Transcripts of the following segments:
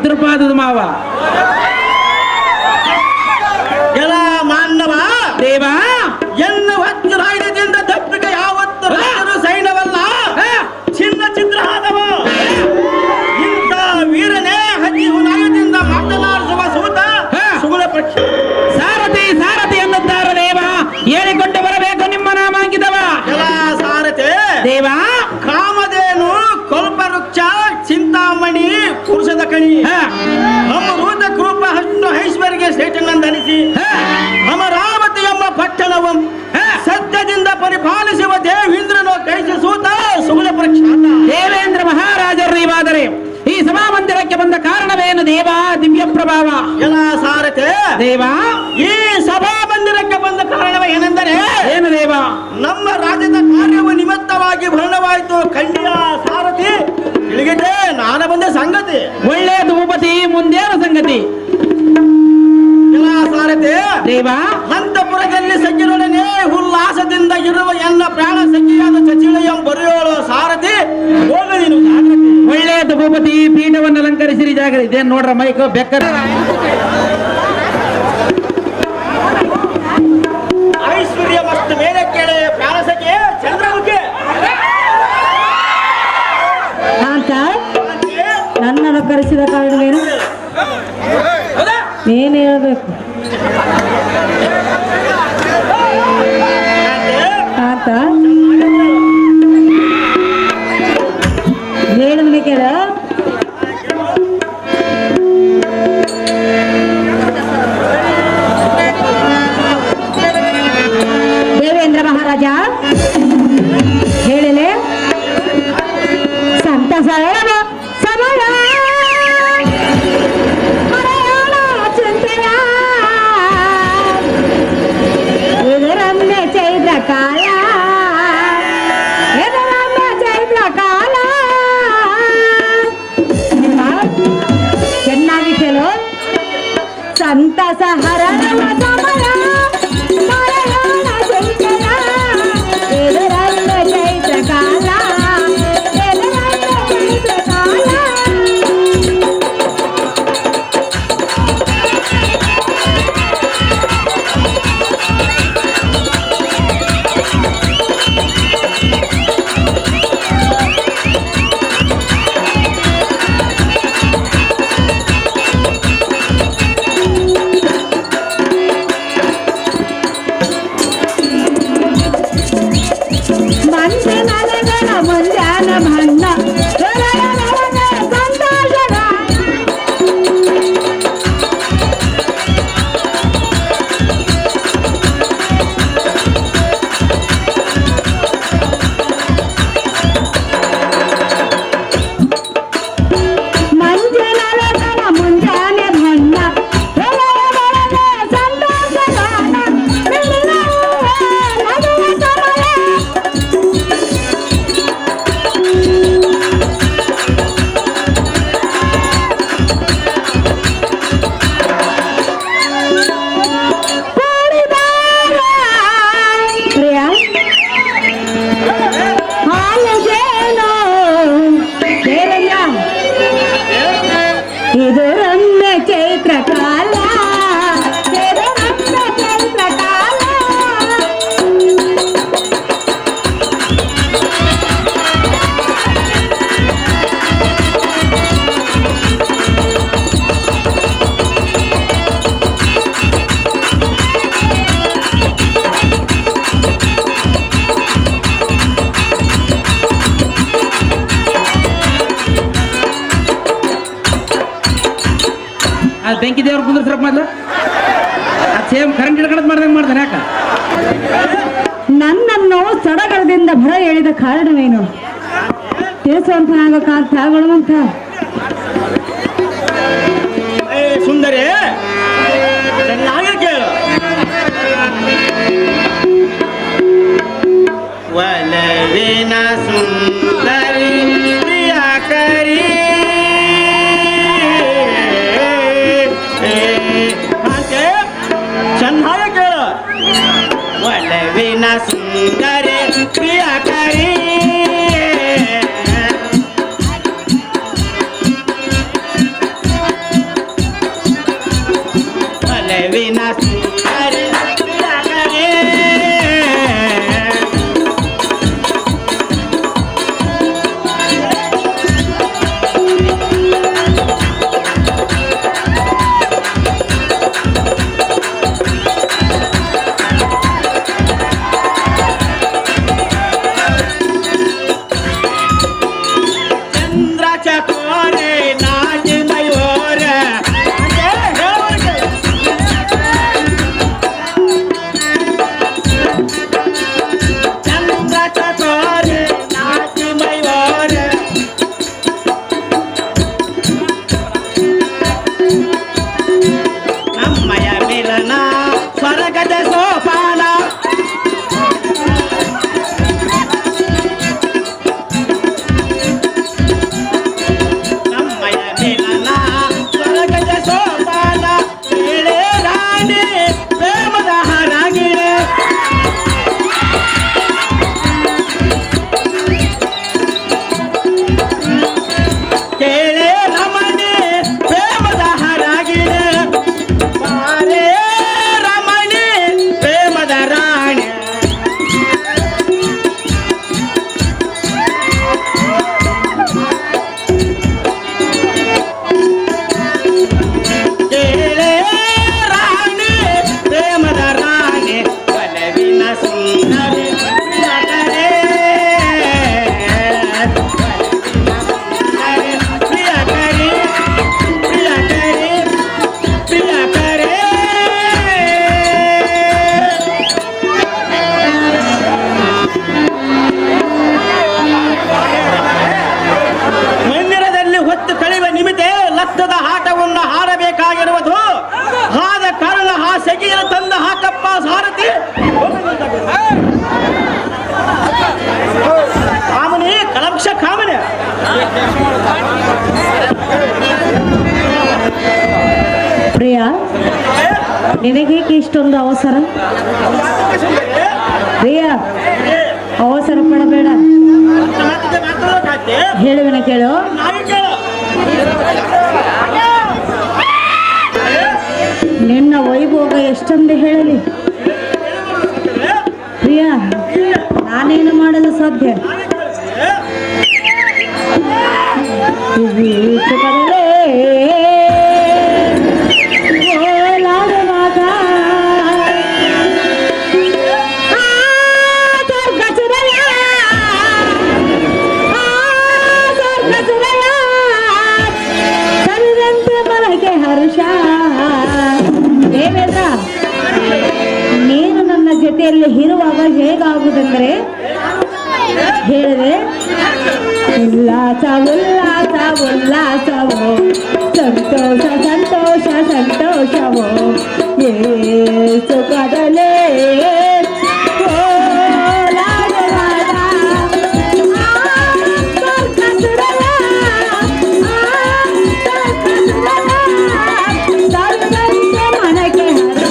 ರುದ್ರಪಾದದ ಮಾವ ಎಲ್ಲ ಮಾನವ ದೇವ ಎನ್ನ ವಜ್ರಾಯುಧದಿಂದ ತಪ್ಪಿಗೆ ಯಾವತ್ತು ರಾಜರು ಸೈನ್ಯವಲ್ಲ ಚಿನ್ನ ಚಿತ್ರ ಆದವ ಇಂಥ ವೀರನೇ ಹಕ್ಕಿ ಹುನಾಯದಿಂದ ಮಾತನಾಡಿಸುವ ಸೂತ ಸುಗುಣ ಪಕ್ಷ ಸಾರಥಿ ಸಾರಥಿ ಎನ್ನುತ್ತಾರೆ ದೇವ ಹೇಳಿಕೊಂಡು ಬರಬೇಕು ನಿಮ್ಮ ನಾಮಾಂಕಿತವ ಎಲ್ಲ ಸಾರಥಿ ದೇವ ಕಾಮಧೇನು ಕಲ್ಪವೃಕ್ಷ ಚಿಂತಾಮಣಿ ಪುರುಷದ ಕಣಿ ಅಮೃತ ಕೃಪ ಅಷ್ಟು ಐಶ್ವರ್ಯ ಶ್ರೇಷ್ಠನಂದನಿಸಿ ಅಮರಾವತಿ ಎಂಬ ಪಟ್ಟಣವು ಸತ್ಯದಿಂದ ಪರಿಪಾಲಿಸುವ ದೇವೇಂದ್ರನು ಕೈಸಿ ಸೂತ ಸುಗುಣ ಪ್ರಖ್ಯಾತ ದೇವೇಂದ್ರ ಮಹಾರಾಜರು ನೀವಾದರೆ ಈ ಸಭಾ ಮಂದಿರಕ್ಕೆ ಬಂದ ಕಾರಣವೇನು ದೇವ ದಿವ್ಯ ಪ್ರಭಾವ ಎಲ್ಲ ಸಾರಥಿ ದೇವ ಈ ಸಭಾ ಮಂದಿರಕ್ಕೆ ಬಂದ ಕಾರಣವೇ ಏನೆಂದರೆ ಏನು ದೇವ ನಮ್ಮ ರಾಜ್ಯದ ಕಾರ್ಯವು ನಿಮಿತ್ತವಾಗಿ ಭರಣವಾಯಿತು ಖಂಡಿಯ ಸಾರಥಿ ತಿಳಿಗಿದ್ದೆ ನಾನು ಬಂದ ಸಂಗತಿ ಒಳ್ಳೆಯದು ಭೂಪತಿ ಮುಂದೇನು ಸಂಗತಿ ಎಲ್ಲ ಸಾರಥಿ ದೇವ ಅಂತಪುರದಲ್ಲಿ ಸಜ್ಜನೊಡನೆ ಉಲ್ಲಾಸದಿಂದ ಇರುವ ಎನ್ನ ಪ್ರಾಣ ಸಖಿಯಾದ ಚಚಿಳೆಯಂ ಬರೆಯೋಳು ಸಾರಥಿ ಹೋಗದಿನು ಜಾಗೃತಿ ಒಳ್ಳೆಯದು ಭೂಪತಿ ಪೀಠವನ್ನು ಅಲಂಕರಿಸಿರಿ ಜಾಗ ಇದೇನು ನೋಡ್ರ ಮೈಕ್ ಬೆಕ್ಕರ ಐಶ್ವರ್ಯ ಮತ್ತು ಮೇಲೆ ಕೇಳಿ ಪ್ರಾಣ ಸಖಿ ಚಂದ್ರಮುಖಿ ಅಂತ ನನ್ನನ್ನು ಕರೆಸಿದ ಕಾರಣವೇನು ಏನ್ ಹೇಳ್ಬೇಕು ಅಂತ ಹೇಳಿದ್ಮೇಲೆ ಕೇಳ ದೇವೇಂದ್ರ ಮಹಾರಾಜ ಹೇಳಿಲೆ ಸಂತಸ ಸಮಯ ಮರೆಯೋಣ ಚಿಂತೆಯ ಇದರನ್ನೇ ಚೈತ್ರ ಕಾಲ ಇದರನ್ನೇ ಚೈತ್ರ ಕಾಲ ಚೆನ್ನಾಗಿ ಕೇಳು ಸಂತಸ ಹರಣ ಸಮಯ ಮರೆಯೋಣ ಚಿಂತೆಯ ಇದರನ್ನೇ ಚೈತ್ರ ಕಾಲ ಇದರನ್ನೇ ಚೈತ್ರ ಕಾಲ ಮಂಚ ನನಗನ ಮುಂಜಾನ ಮನ್ನ ಸಂತೋಷದ ಮಂಚ ನನಗನ ಮುಂಜಾನೆ ಮನ್ನ ಸಂತೋಷದ ಪ್ರಿಯಾ ಹಾಲಜೇನೋ ಕೇರಯ್ಯ ಇದು ರಮ್ಯ ಚೈತ್ರ ಕಾಲ ಇದು ರಮ್ಯ ಚೈತ್ರ ಕಾಲ ಅದು ಬೆಂಕಿ ದೇವ್ರ ಕುಂದ್ರಸ್ರಪ್ಪ ಮೊದ್ಲು ಅದು ಸೇಮ್ ಕರೆಂಟ್ ಹಿಡ್ಕೊಂಡ್ ಮಾಡ್ದಂಗೆ ಮಾಡ್ತಾನೆ ಯಾಕ ನನ್ನನ್ನು ಸಡಗರದಿಂದ ಭರ ಹೇಳಿದ ಕಾರಣವೇನು ತಿಳಿಸುವಂತನಾಗಕಾಂತ ಗುಣವಂತ ಸುಂದರಿ ಚೆನ್ನಾಗಿ ಕೇಳು ಒಲವಿನ ಸುಂದರಿ ಪ್ರಿಯಕರಿ ಚೆನ್ನಾಗಿ ಕೇಳು ಒಲವಿನ ಸುಂದರಿ ಪ್ರಿಯಕರಿ ಒಲವಿನ ಸುಂದರಿ ಪ್ರಿಯಕರೇ. ಚಂದ್ರ ಚಕೋರೆ ನಾಚ ಮಯೂರ ಚಂದ್ರ ಚಕೋರೆ ನಾಚ ಮಯೂರ ನಮ್ಮಯ ಮಿಲನ ಸ್ವರ್ಗದ ಸೋಪಾನ. ನಮ್ಮಯ ಮಿಲನ ಸ್ವರ್ಗದ ಸೋಪಾನ. ಕೇಳೆ ರಾಣಿ ಪ್ರೇಮದ ಹಾರಾಗಿರೆ. ಕೇಳೆ ರಮಣಿ ಪ್ರೇಮದ ಹಾರಾಗಿರೆ. ಬಾರೆ ರಮಣಿ ಪ್ರೇಮದ ರಾಣಿ. ಕೇಳೆ ರಾಣಿ ಪ್ರೇಮದ ರಾಣಿ ಒಲವಿನ ಸುಂದರಿ ಪ್ರಿಯಕರೇ. ಪ್ರಿಯಕರೇ ಪ್ರಿಯಕರೇ ಪ್ರಿಯಕರೇ. ಮಂದಿರದಲ್ಲಿ ಹೊತ್ತು ಕಳೆಯುವ ನಿಮಿತ್ತ ಲಕ್ಷದ ಆಟವನ್ನು ಹಾರಬೇಕಾಗಿರುವುದು. ಆದ ಕಾರಣ ಆ ಸೆಗಿಯನ್ನು ತಂದ ಹಾಕಪ್ಪ ಸಾರಥಿ. ಕಾಮನಿ ಕಲಂಕ್ಷ ಕಾಮನೆ. ಪ್ರಿಯ, ನಿನಗೇಕೆ ಇಷ್ಟೊಂದು ಅವಸರ? ಪ್ರಿಯ, ಅವಸರ ಪಡಬೇಡ, ಹೇಳುವಿನ ಕೇಳು. ನಿನ್ನ ವೈಭೋಗ ಎಷ್ಟೊಂದು ಹೇಳಲಿ ಪ್ರಿಯ, ನಾನೇನು ಮಾಡಲು ಸಾಧ್ಯ? ಈ ಸುಖದಲ್ಲೇ ಓಲಾಡುವಾಗ ಆ ಸ್ವರ್ಗ ಸುರಯ, ಆ ಸ್ವರ್ಗ ಸುರಯ, ಸರಿದಂತೆ ಮನಗೆ ಹರ್ಷ. ದೇವೇಂದ್ರ, ನೀನು ನನ್ನ ಜೊತೆಯಲ್ಲಿ ಇರುವಾಗ ಹೇಗಾಗುವುದೆಂದರೆ ಹೇಳಿದೆ, ಉಲ್ಲಾಸ ಉಲ್ಲಾಸ ಉಲ್ಲಾಸವೋ, ಸಂತೋಷ ಸಂತೋಷ ಸಂತೋಷವೋ, ಏ ಸುಖದಲ್ಲೇ ಓಲಾಡುವಾಗ ಆ ಸ್ವರ್ಗ ಸುರಯ, ಆ ಸ್ವರ್ಗ ಸುರಯ, ಸರಿದಂತೆ ಮನಗೆ ಹರ್ಷ.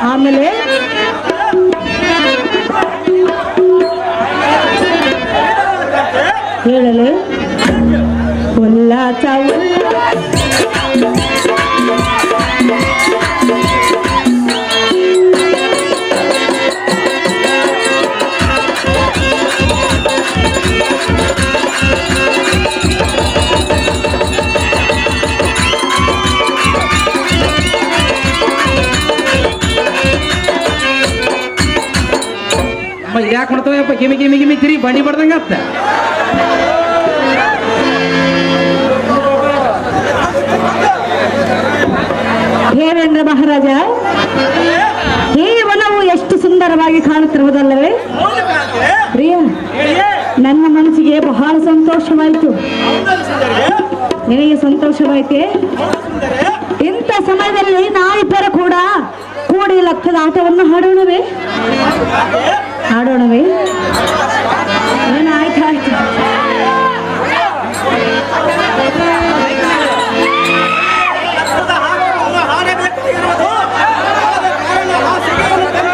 ಆಮೇಲೆ ಹೇಳಲು ಉಲ್ಲಾಸ ಗಿಮಿ ಗಿಮಿ ತಿರಿ ಬಂಡಿ ಬಡ್ದಂಗ ಆತ. ದೇವೇಂದ್ರ ಮಹಾರಾಜ, ಈ ವನವು ಎಷ್ಟು ಸುಂದರವಾಗಿ ಕಾಣುತ್ತಿರುವುದಲ್ಲವೇ ಹೌದು ಕಾಂತೆ. ಪ್ರಿಯ? ಹೇಳಿ. ನನ್ನ ಮನಸ್ಸಿಗೆ ಬಹಳ ಸಂತೋಷವಾಯಿತು. ಹೌದಲ್ಲ ಸುಂದರಿ? ನಿನಗೆ ಸಂತೋಷವಾಯಿತೆ? ಹೌದು ಸುಂದರಿ? ಇಂಥ ಸಮಯದಲ್ಲಿ ನಾವಿಬ್ಬರು ಕೂಡ ಕೂಡಿ ಲಕ್ಕದ ಆಟವನ್ನು ಹಾಡೋಣವೇ? ಹಾಡೋಣವೇ? ಆಯ್ತು ಆಯ್ತು. ಹಾಡಬೇಕಾಗಿರುವುದು ಆದ ಕಾರಣ ಹಾಸಿಗೆಯನ್ನು ತಂದು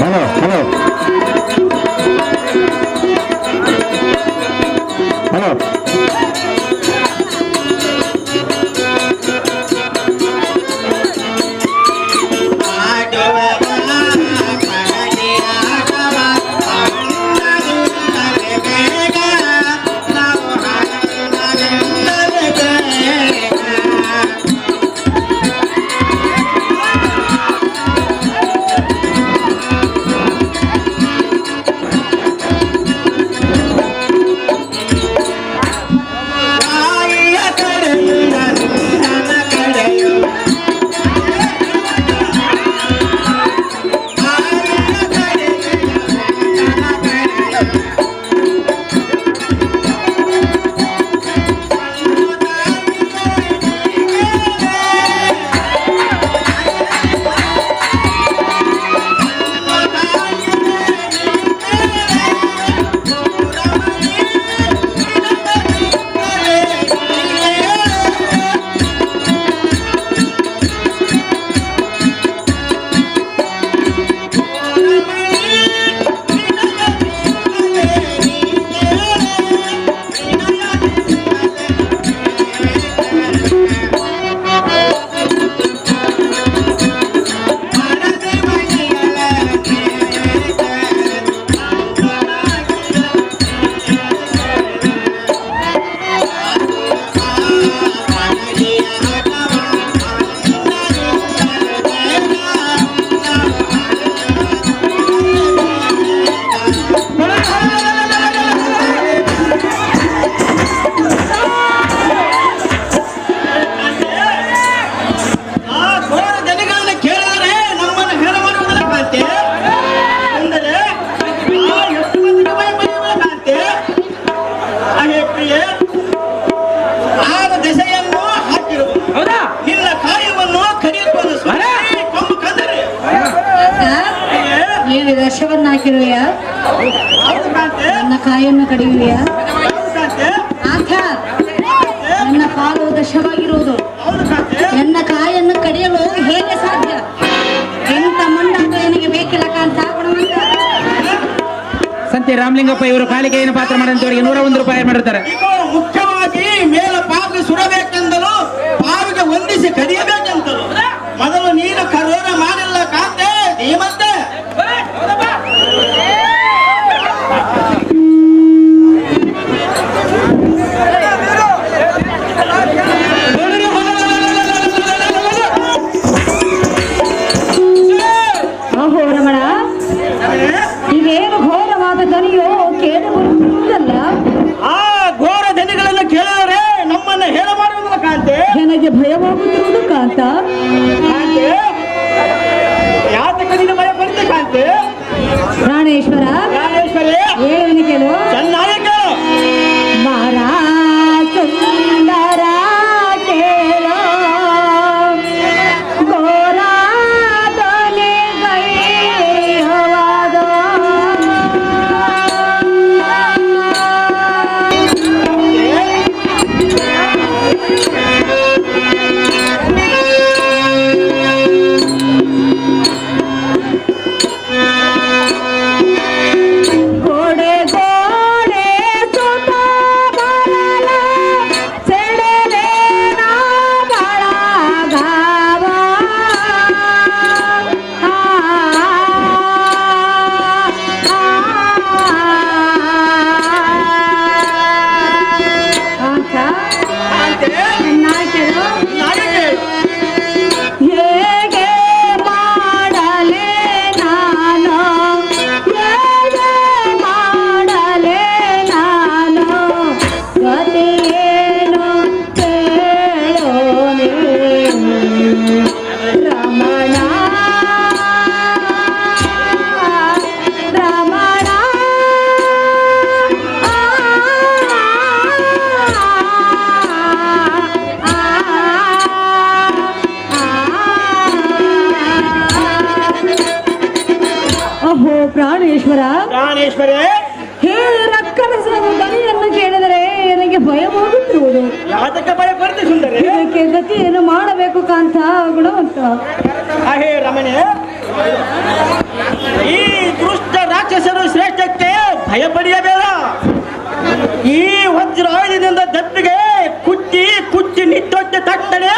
ಹಲೋ ಹಲೋ ಹಲೋ ವಿಷವನ್ನ ಹಾಕಿರುವೆಯ? ಹೌದು ಕಾಂತೆ. ನನ್ನ ಕಾಯನ್ನು ಕಡಿಯುವೆಯ? ಹೌದು ಕಾಂತೆ. ಆತ ನನ್ನ ಕಾಲು ದಶವಾಗಿರುವುದು, ಹೌದು ಕಾಂತೆ. ನನ್ನ ಕಾಯನ್ನು ಕಡಿಯಲು ಹೇಗೆ ಸಾಧ್ಯ? ಎಂತ ಮಂಡಾಟ ನನಗೆ ಬೇಕಿಲ್ಲ ಕಾಂತ. ಸಂತೆ ರಾಮಲಿಂಗಪ್ಪ ಇವರು ಕಾಲಿಕೆಯನ್ನು ಪಾತ್ರ ಮಾಡಂತವರಿಗೆ 101 ರೂಪಾಯಿ ಮಾಡಿರ್ತಾರೆ. ಈಗ ಮುಖ್ಯವಾಗಿ ಮೇಲ ಪಾಪಿಗೆ ಸುಡಬೇಕೆಂದಲು ಪಾವಿಗೆ ಹೊಂದಿಸಿ ಕಡಿಯಬೇಕೆಂತಲು ಮೊದಲು ನೀನು ಕರೋನ ಮಾಡಿಲ್ಲ ಕಾಂತೆ. ನೀಮಂತೆ ಓಹೋ ರಮಣ, ಇದೇನು ಘೋರವಾದ ಧ್ವನಿಯೋ ಕೇಳಿ ಬರುತ್ತಿರುವುದಲ್ಲ? ಆ ಘೋರ ಧ್ವನಿಗಳನ್ನು ಕೇಳಿದರೆ ನಮ್ಮನ್ನ ಹೇಳ ಮಾಡುವುದಿಲ್ಲ ಕಾಂತೆ. ನನಗೆ ಭಯವಾಗುತ್ತಿರುವುದು ಕಾಂತ. ಕಾಂತೆ ಯಾತಕ ನಿನ್ನ ಭಯ ಬರುತ್ತೆ ಕಾಂತೆ? ಪ್ರಾಣೇಶ್ವರ, ಪ್ರಾಣೇಶ್ವರಿ ಹೇಳುವನು ಕೇಳು. ಚೆನ್ನಾಗಿ ಕೇಳು. ಮಾರಾ ಸುಂದರ ಕೇಳೋ ಘೋರ ಧ್ವನಿಗೈಹವಾದೋ. ಗೋಡೆ ಗೋಡೆ ಪ್ರಾಣೇಶ್ವರ ಪ್ರಾಣೇಶ್ವರೇ, ಹೇ ರಕ್ಕಸರ ದನಿಯನ್ನು ಕೇಳಿದರೆ ನನಗೆ ಭಯವಾಗುತ್ತಿರುವುದು. ಯಾತಕ್ಕೆ ಭಯ ಪಡ್ತಿ ಸುಂದರಿ? ಇದಕ್ಕೆ ಗತಿಯನ್ನು ಮಾಡಬೇಕು ಕಾಂತ ಗುಣವಂತ. ಹೇ ರಮಣೆ, ಈ ದುಷ್ಟ ರಾಕ್ಷಸರು ಶ್ರೇಷ್ಠಕ್ಕೆ ಭಯ ಪಡೆಯಬೇಡ. ಈ ವಜ್ರಾಯುಧದಿಂದ ದಪ್ಪಿಗೆ ಕುಚ್ಚಿ ಕುಚ್ಚಿ ನಿಟ್ಟೊಟ್ಟೆ ತಟ್ಟನೆ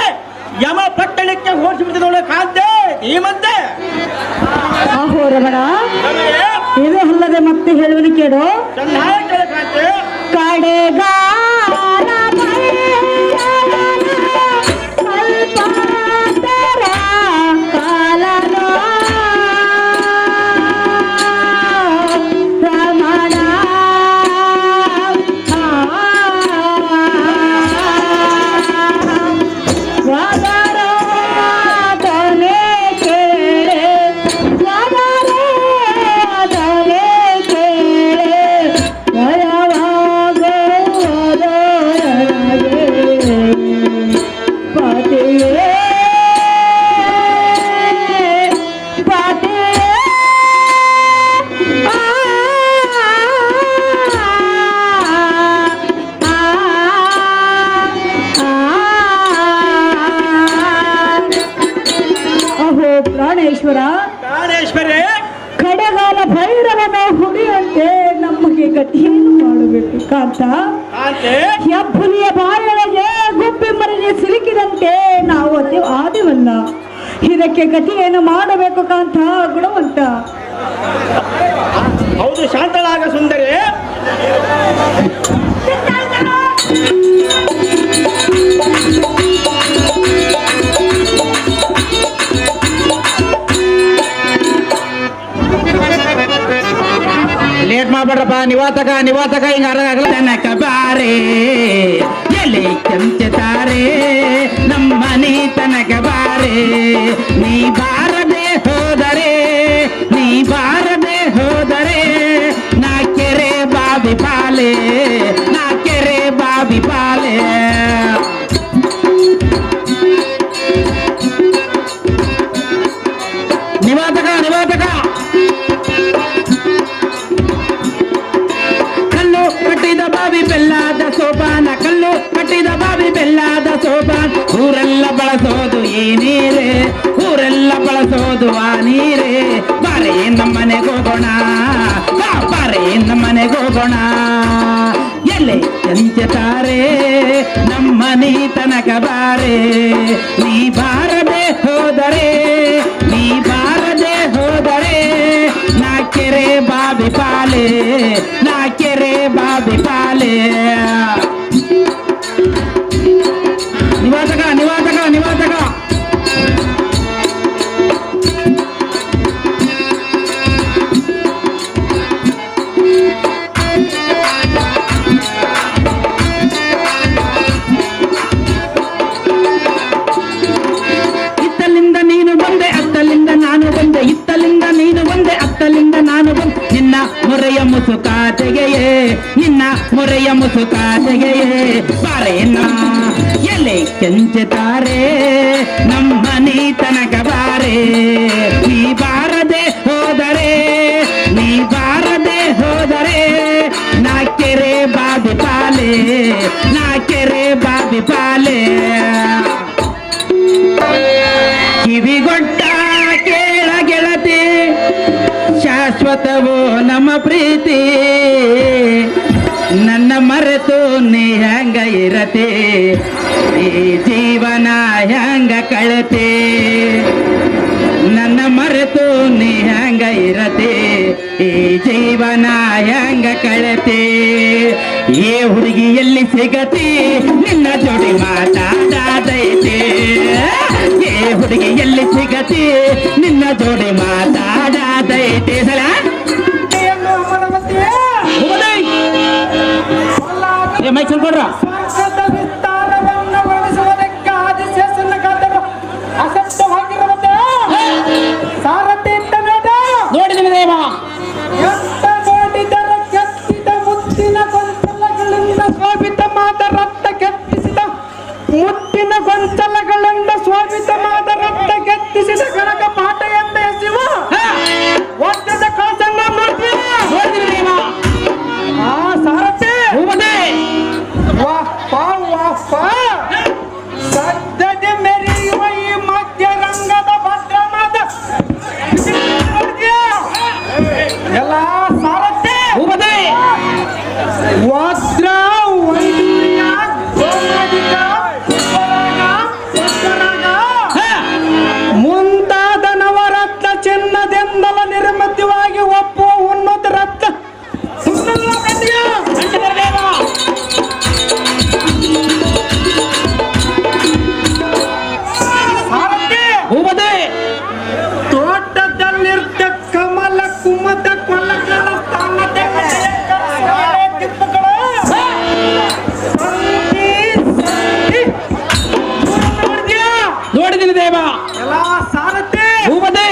ಯಮ ಪಟ್ಟಣಕ್ಕೆ ಓಡಿಸಿಬಿಟ್ಟಿದವಳು ಕಾಂತೆ ಈ ಮಧ್ಯೆ. ಆಹೋ ರಮಣ, ಇದು ಅಲ್ಲದೆ ಮತ್ತೆ ಹೇಳುವನು ಕೇಳು. ಚೆನ್ನಾಗಿ ಕೇಳು ಕಾಂತೆ. ಕಡೆಗಾಲ ಅಲ್ಪಾಂತರ ಕಾಲನೋ ರಮಣ. ವದರೋದನೆ ಕೇಳೆ, ವದರೋದನೆ ಕೇಳೆ, ಭಯವಾಗುವುದೊಳಗೆ ಪತಿಯೇ ಪತಿಯೇ. ಅಹೋ ಪ್ರಾಣೇಶ್ವರ, ಪ್ರಾಣೇಶ್ವರೇ, ಕಡೆಗಾಲ ಭೈರವನ ಹುಡಿಯಂತೆ ನಮಗೆ ಗತಿಯನ್ನು ಮಾಡಬೇಕು ಕಾಂತ. ಕಾಂತೆ ಹೆಬ್ಬುಲಿಯ ಬಾಯೊಳಗೆ ಗುಬ್ಬಿ ಮರಿಗೆ ಸಿಲುಕಿದಂತೆ ನಾವು ಆದಿವಲ್ಲ. ಇದಕ್ಕೆ ಗತಿಯನ್ನು ಮಾಡಬೇಕು ಕಾಂತ ಗುಣವಂತ. ಹೌದು ಶಾಂತಳಾಗ ಸುಂದರಿ. ಲೇಟ್ ಮಾಡ್ಬೇಡ್ರಪ್ಪ. ನಿವಾತಕ ಹಿಂಗ ಆಗಲ್ಲ. ತನಕ ಬಾರೆ ಎಲೆ ಕೆಂಚತಾರೆ ನಮ್ಮನೆ ತನಕ ಬಾರೆ. ನೀ ಬಾರದೆ ಹೋದರೆ, ನೀ ಬಾರದೆ ಹೋದರೆ ನಾ ಕೆರೆ ಬಾವಿ ಪಾಲೆ, ನಾ ಕೆರೆ ಬಾವಿ ಪಾಲೆ. ನಿವಾತಕ ಕಲ್ಲು ಕಟ್ಟಿದ ಬಾವಿ ಬೆಲ್ಲದ ಸೋಪಾನ, ಕಲ್ಲು ಕಟ್ಟಿದ ಬಾವಿ ಬೆಲ್ಲದ ಸೋಪಾನ. ಊರೆಲ್ಲ ಬಳಸೋದು ಈ ನೀರೇ, ಊರೆಲ್ಲ ಬಳಸೋದು ಆ ನೀರೇ. ಬಾರೆ ನಮ್ಮನೆಗೆ ಹೋಗೋಣ, ಬಾರೆ ನಮ್ಮನೆಗೆ ಹೋಗೋಣ. ಎಲೆ ಕೆಂಚತಾರೆ ನಮ್ಮನೆ ತನಕ ಬಾರೆ. ನೀ ಬಾರದೆ ಹೋದರೆ, ನೀ ಬಾರದೆ ಹೋದರೆ ನಾ ಕೆರೆ ಬಾವಿ ಪಾಲೆ, ನಾ ಕೆರೆ ಬಾವಿ ಪಾಲೆ. ನಿವಾತಕ ಇತ್ತಲಿಂದ ನೀನು ಬಂದೆ, ಅತ್ತಲಿಂದ ನಾನು ಬಂದೆ, ಇತ್ತಲಿಂದ ನೀನು ಬಂದೆ, ಅತ್ತಲಿಂದ ನಾನು ಬಂದೆ. ನಿನ್ನ ಮೊರೆಯ ಮುಸುಕ ತೆಗೆಯೇ, ನಿನ್ನ ಮೊರೆಯ ಮುಸುಕ ತೆಗೆಯೇ. ಬಾರೇನ ಎಲೆ ಕೆಂಚತಾರೆ ನಮ್ಮನೆ ತನಕ ಬಾರೆ. ನೀ ಬಾರದೆ ಹೋದರೆ, ನೀ ಬಾರದೆ ಹೋದರೆ ನಾ ಕೆರೆ ಬಾವಿ ಪಾಲೆ, ನಾ ಕೆರೆ ಬಾವಿ ಪಾಲೆ. ಕಿವಿಗೊಟ್ಟ ಕೇಳ ಗೆಳತಿ, ಶಾಶ್ವತವೋ ನಮ್ಮ ಪ್ರೀತಿ. ನನ್ನ ಮರೆತು ನೀ ಹೆಂಗ ಇರತೆ, ಈ ಜೀವನ ಹೆಂಗ ಕಳತೆ. ನನ್ನ ಮರೆತು ನೀ ಹೆಂಗ ಇರತೆ, ಈ ಜೀವನ ಹೆಂಗ ಕಳತೆ. ಏ ಹುಡುಗಿ ಎಲ್ಲಿ ಸಿಗತಿ, ನಿನ್ನ ಜೋಡಿ ಮಾತಾಡದೈತೆ. ಏ ಹುಡುಗಿ ಎಲ್ಲಿ ಸಿಗತಿ, ನಿನ್ನ ಜೋಡಿ ಮಾತಾಡದೈತೆ. ಸಲ ಏ ಮೈಕ್ ಕೊಡ್ರ. ನೋಡಿದ್ದೀನಿ ದೇವ, ಶೋಭಿತ ಮಾದ ರಕ್ತ ಕೆತ್ತಿಸಿದ ಮುತ್ತಿನ ಗೊಂಚಲಗಳಿಂದ ಶೋಭಿತ ಮಾದ ರಕ್ತ ಕೆತ್ತಿಸಿದ ಕನಕ ಪಾಠ ಎಂದ ಶಿವ ವಜ್ರದ ಕಾಸಂಗ ವಜ್ರ ವೈಡೂರ್ಯ ಗೋಮತಿಕ ಪುಷ್ಪರಾಗ ಪುಷ್ಪರಾಗ ಮುಂತಾದ ನವರತ್ನ ಚಿನ್ನದಿಂದಲ ನಿರ್ಮಿತವಾಗಿ ಒಪ್ಪುವ ಉನ್ನತ ರತ್ನ ತೋಟದಲ್ಲಿರ್ತ ಕಮಲ ಕುಮದ ಕೊಲಕಲ ಸ್ಥಾನದ ನೋಡಿದ್ದೀನಿ ದೇವ ಎಲ್ಲ ಸಾರಥಿ ಭೂಪತಿ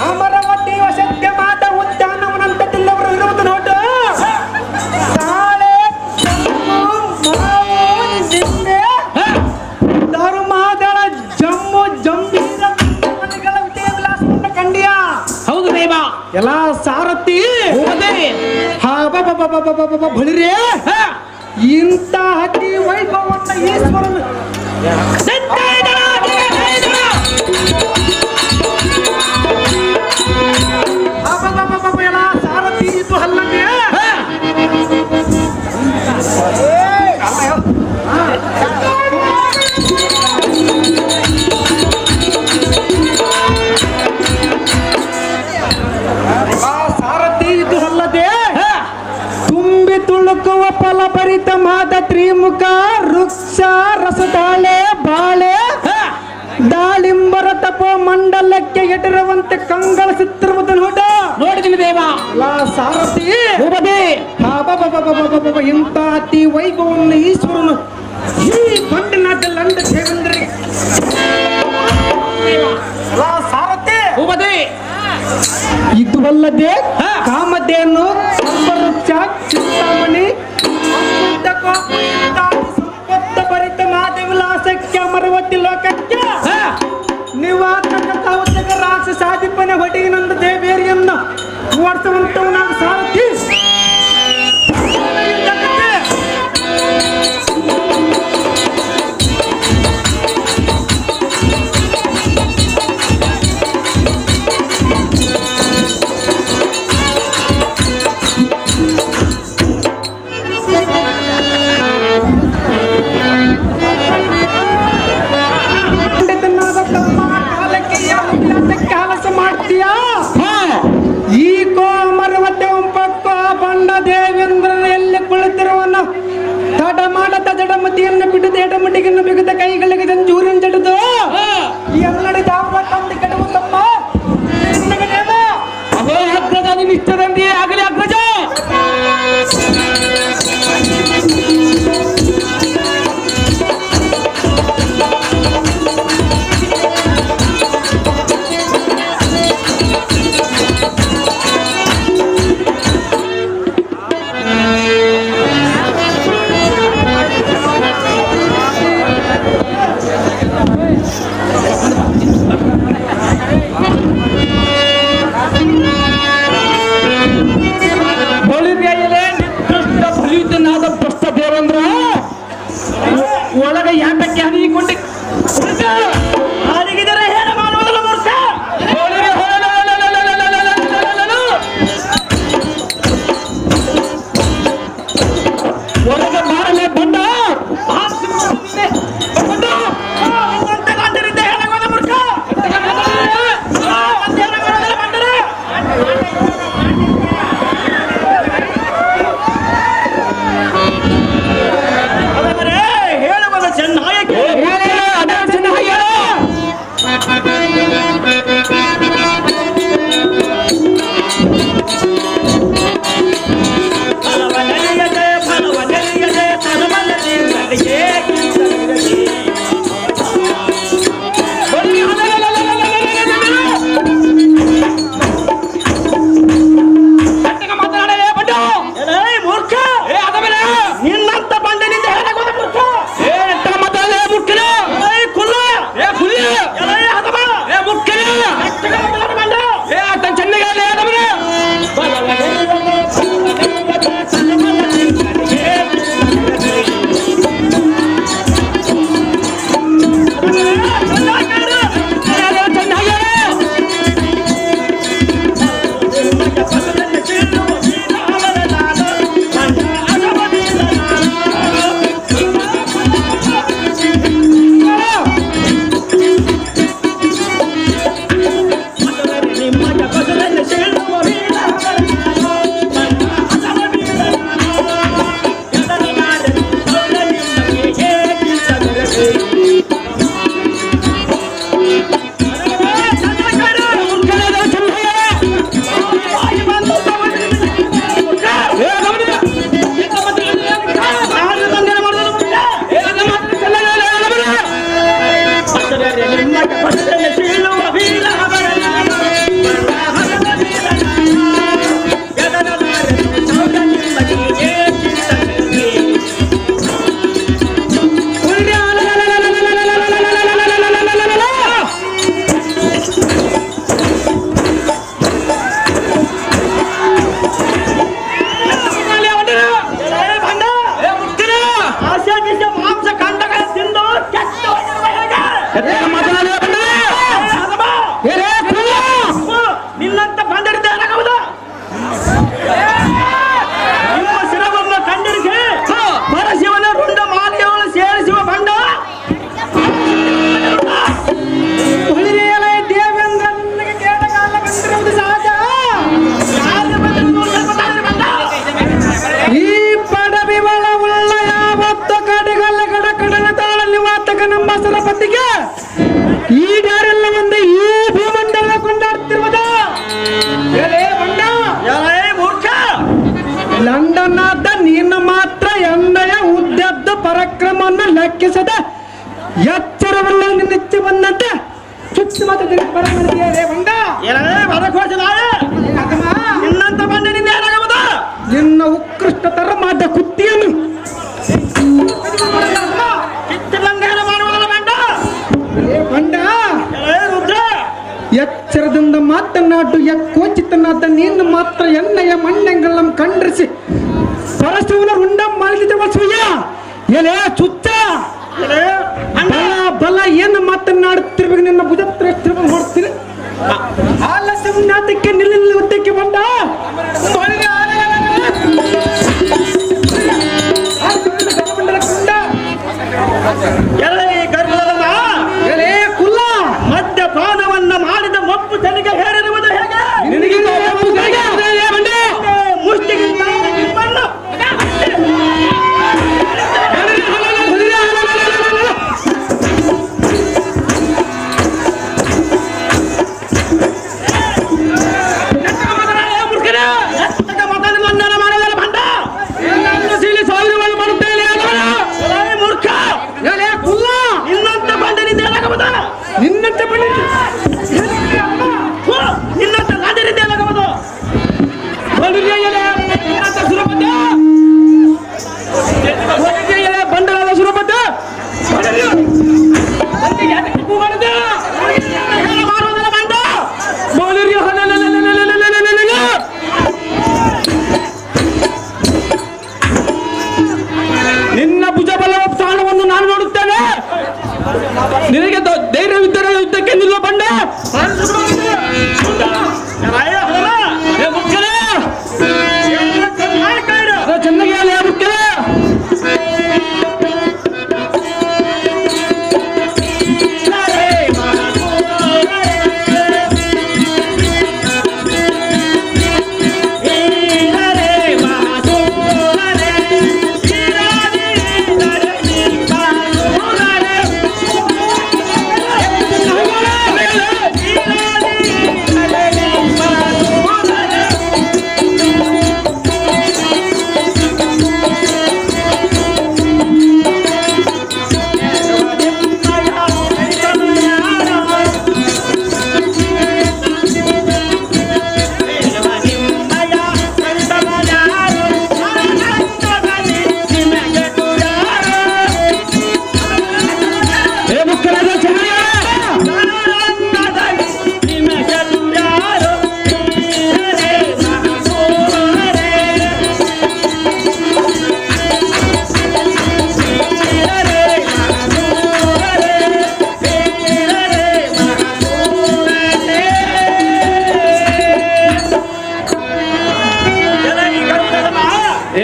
ಅಮರವತಿ ವಸತ್ಯ ಮಾತ ಉದ್ಯಾನವನಂತದಲ್ಲವರು ಇರುವುದು ನೋಡು ತಾಳೆ ನಿನ್ನೆ ಧರ್ಮಾದಳ ಜಮ್ಮು ಜಂಬೀರ ಮನೆಗಳ ವಿಜಯ ವಿಲಾಸವನ್ನು ಕಂಡಿಯ ಹೌದು ದೇವ ಎಲ್ಲ ಸಾರಥಿ ಭೂಪತಿ ಬಳಿರೇ ಇಂಥ ಅತಿ ವೈಭವನ್ನ ಈಶ್ವರನ ಎಲ್ಲ ಸಾರಥಿ ಇದು ಅಲ್ಲದೆ ಸಾರಥಿ ಇದು ಅಲ್ಲದೆ ತುಂಬಿ ತುಳುಕುವ ಫಲಭರಿತ ಮಾದ ತ್ರಿಮುಖ ವೃಕ್ಷ ರಸದಾಳೆ ಬಾಳೆ ದಾಳಿಂಬರ ತಪೋ ಮಂಡಲಕ್ಕೆ ಎಟರುವಂತೆ ಕಂಗಳ ಚಿತ್ರವದ ನೋಟ ನೋಡಿದ್ದೀನಿ ದೇವ ಸಾರಥಿ ಭೂಪತಿ ಇಂಥ ಅತಿ ವೈಭವವನ್ನು ಈಶ್ವರನು ಈ ಬಂಡಿನಾದಲ್ಲಿ ಅಂದ ದೇವೇಂದ್ರಿಗೆ ಸಾರಥಿ ಭೂಪತಿ ಇದು ಅಲ್ಲದೆ ಕಾಮಧೇನು ಸರ್ವವೃಕ್ಷ ಚಿಂತಾಮಣಿ ಸಂಪತ್ತ ಭರಿತ ಮಾದ ವಿಲಾಸಕ್ಕೆ ಅಮರವತಿ ಲೋಕಕ್ಕೆ ನಿವಾತಕ ಕೌತಕ ರಾಕ್ಷಸಾಧಿಪನ ಹೊಡೆಯಿನಂದ ದೇವೇರಿಯನ್ನ ಓಡಿಸುವಂತವನಾಗ ಸಾರಥಿ ಕೆಲಸ ಮಾಡ್ತೀಯಾ ಈ ಕೋಮರವತ್ತೆ ಒಂಪಕ್ಕ ಬಂಡ ದೇವೇಂದ್ರನ ಎಲ್ಲಿ ಕುಳಿತಿರುವನು ತಡ ಮಾಡದ ಜಡಮತಿಯನ್ನು ಬಿಡದ ಎಡಮಟಿಗೆಯನ್ನು ಬಿಗದ ಕೈಗಳಿಗೆ ಜಂಜೂರಿನ ಜಡದು ಎಲ್ಲಡೆ ದಾವ ತಂದು ಕೆಡವುತ್ತಮ್ಮ ಅಹೋ ಅಗ್ರಜ ನಿಷ್ಠದಂತೆಯೇ ಆಗಲಿ ಅಗ್ರಜ ಒಳಗೆ ಯಾತಕ್ಕೆ ಹನಿಕೊಂಡು ಅಡಗಿದರೆ ಏನು ಮಾಡುವುದಿಲ್ಲ ಮೂರ್ಖ ಒಳಗೆ ಮಾರಲೇ ಬಂಡ ಹೇಳುವುದು ಚೆನ್ನಾಗಿ ಲೆಕ್ಕಿಸದ ಎಚ್ಚರವಲ್ಲ ನಿನ್ನೆಚ್ಚೆ ಬಂದಂತೆ ಚುಚ್ಚು ಮಾತ್ರ ಬರ ಮಾಡಿದ್ಯಾ ಬಂದ ನಿನ್ನಂತ ಬಂದ ನಿಂದ ಏನಾಗಬಹುದು? ನಿನ್ನ ಉತ್ಕೃಷ್ಟತರ ಮಾದ ಕುತ್ತಿಯನ್ನು ಕಿತ್ತಲಂಗೇನ ಮಾಡುವುದಲ್ಲ ಬಂಡ. ಬಂಡ ರುದ್ರ ಎಚ್ಚರದಿಂದ ಮಾತನಾಡು ಕೋಚಿತನಾದ ನೀನು ಮಾತ್ರ ಎಣ್ಣೆಯ ಮಣ್ಣೆಂಗಳಂ ಖಂಡಿಸಿ ಪರಶುವನ ರುಂಡ ಮಾಡಿದ ವಸುಯ ಎಲೆ ಚುಚ್ಚ ಬಲ ಬಲ ಏನು ಮಾತನಾಡುತ್ತಿರುವಾಗ ನಿನ್ನ ಭುಜತ್ರ ನೋಡ್ತೀರಿ ಆಲಸ್ಯಕ್ಕೆ ನಿಲ್ಲ ಉದ್ದಕ್ಕೆ ಬಂದ ಎಲೆ ಕುಲ್ಲ ಮದ್ಯಪಾನವನ್ನ ಮಾಡಿದ ಮಪ್ಪು ತನಿಗೆ ಹೇರಿರುವುದು ಹೇಗೆ? ನಿನಗೆ ಮುಷ್ಟಿಗಿಂತ ನಿಮ್ಮನ್ನು ನಿನ್ನಂತೆ ಬನ್ನಿ ಇನ್ನೊಂದು ರಾಜರಿಂದ ಏನಾಗಬಹುದು? ಬಂಡವಾಳ ಸುರಪದ ನಿನ್ನ ಭುಜಬಲ ಸ್ಥಾನವನ್ನು ನಾನು ನೋಡುತ್ತೇನೆ. ನಿನಗೆ ಧೈರ್ಯವಿದ್ದರೆ ಯುದ್ಧಕ್ಕೆ ನಿಲ್ಲೋ ಬಂಡ ಚೆನ್ನಾಗಿ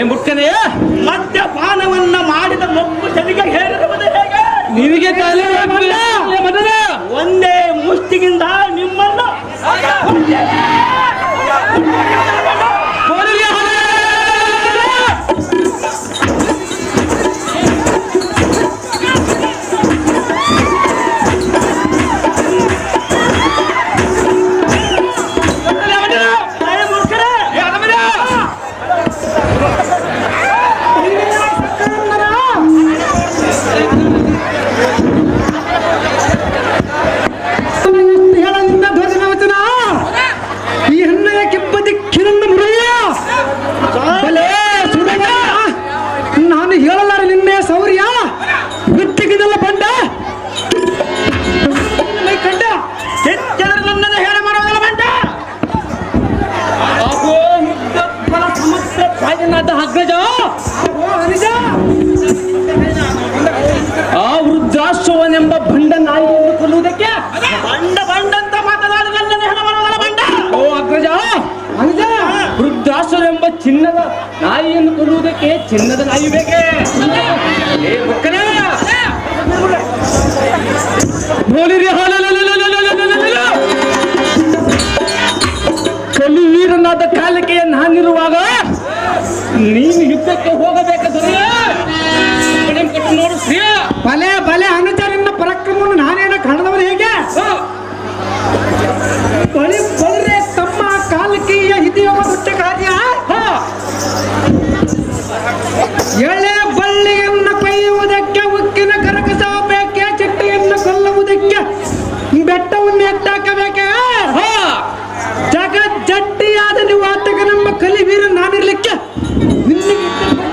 ಮುಖ್ಯ ಮದ್ಯಪಾನವನ್ನ ಮಾಡಿದ ಮಪ್ಪು ತನಿಗೆ ಹೇರಿರುವುದು ಹೇಗೆ? ನಿನಗೆ ಒಂದೇ ಮುಷ್ಟಿಗಿಂದ ನಿಮ್ಮನ್ನು ಆ ವೃದ್ಧಾಶ್ವನೆಂಬ ಭಂಡ ನಾಯಿಯನ್ನು ಕೊಲ್ಲುವುದಕ್ಕೆ ಬಂಡ ಬಂಡಂತ ಮಾತನಾಡಿ ನನ್ನನ್ನು ಹೆಣ ಮಾಡುವುದಲ್ಲ ಬಂಡ. ಓ ಅಗ್ರಜ ವೃದ್ಧಾಶ್ವನೆಂಬ ಚಿನ್ನದ ನಾಯಿಯನ್ನು ಕೊಲ್ಲುವುದಕ್ಕೆ ಚಿನ್ನದ ನಾಯಿ ಬೇಕೆ? ಏ ಬುಕ್ಕನ ಕಲಿ ವೀರನಾದ ಕಾಲಿಕೆಯ ನಾನಿರುವಾಗ ನೀನು ಯುದ್ಧಕ್ಕೆ ಹೋಗಬೇಕಾದ್ರೆ ನೋಡು ಶ್ರೀಯ ಬಲೆ ಬಲೆ ಅನುಚರನ್ನ ಪರಾಕ್ರಮವನ್ನು ನಾನೇನ ಕಾಣದವರು ಹೇಗೆ ಬಳಿ ಬಲ್ರೆ ತಮ್ಮ ಕಾಲಕೀಯ ಹಿಡಿಯುವ ದೊಡ್ಡ ಕಾರ್ಯ ಎಳೆ ಬಳ್ಳಿಯನ್ನು ಕೊಯ್ಯುವುದಕ್ಕೆ ಉಕ್ಕಿನ ಜಟ್ಟಿಯಾದ ನಿವಾತಕ ನಮ್ಮ ಕಲಿವೀರ ನಾನಿರ್ಲಿಕ್ಕೆ ನಿನ್ನಿಗೆ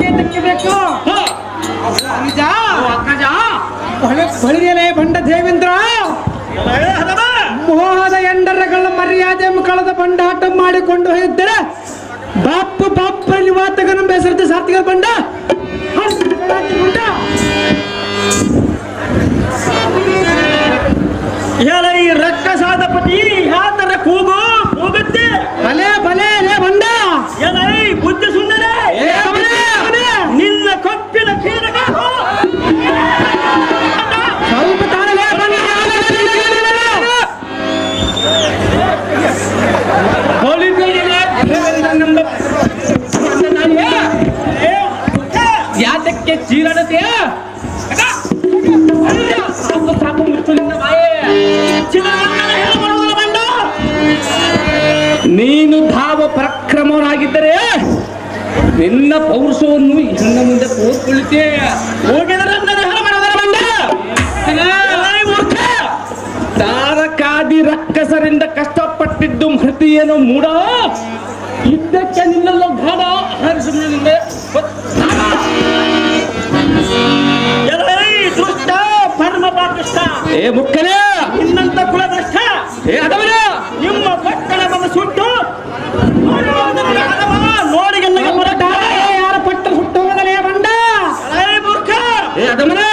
ಇದಕ್ಕೆ ಬೇಕು ನಿಜ ಅಕ್ಕಜ ಬಳಿಯಲೇ ಬಂಡ ದೇವೇಂದ್ರ ಮೋಹದ ಎಂಡರಗಳ ಮರ್ಯಾದೆ ಕಳೆದ ಬಂಡಾಟ ಮಾಡಿಕೊಂಡು ಹೋಗಿದ್ದರೆ ಬಾಪ್ಪ ನಿವಾತಕ ನಮ್ಮ ಹೆಸರು ಸಾರ್ಥಿಕ ಬಂಡ ಈ ರಕ್ಕಸಾದ ಪತಿ ಯಾತರ ಕೂಗುತ್ತೆ ಬಲೆ ಬಲೆ ಲೇ ಬಂಡ ಈ ಬುದ್ಧಿ ಸುಂದರ ನಿನ್ನ ಕೊಪ್ಪಿನ ಕೀರಕ ಸ್ವಲ್ಪ ತಾಳಲೇ ಬಂಡ ಯಾತಕ್ಕೆ ಚೀರಾಡತೆಯ ಸಾಕು ಸಾಕು ಮುಚ್ಚು ನಿನ್ನ ಬಾಯೇ. ನೀನು ಧಾವ ಪರಾಕ್ರಮವನಾಗಿದ್ದರೆ ನಿನ್ನ ಪೌರುಷವನ್ನು ಹೆಣ್ಣ ಮುಂದೆ ತೋರ್ಕೊಳ್ಳುತ್ತೆ. ತಾರಕಾದಿ ರಕ್ಕಸರಿಂದ ಕಷ್ಟಪಟ್ಟಿದ್ದು ಮೃತಿಯೇನು ಮೂಡ ಇದ್ದಕ್ಕೆ ನಿನ್ನೆಲ್ಲ ಗಾಢ ಹರಿಸಿದೆ. ದುಷ್ಟ ಪರಮ ಪಾಪಿಷ್ಟ ಏ ಮುಕ್ಕನೇ ನಿನ್ನಂತ ಕುಲದಷ್ಟ ಏ ಅದವನ ನಿಮ್ಮ ಪಟ್ಟಣ ಬಂದ ಸುಟ್ಟು ನೋಡಿ ಯಾರ ಪಟ್ಟ ಸುಟ್ಟು ಹೋಗಲೇ ಬಂಡ ಮೂರ್ಖ ಏ ಅದಮನ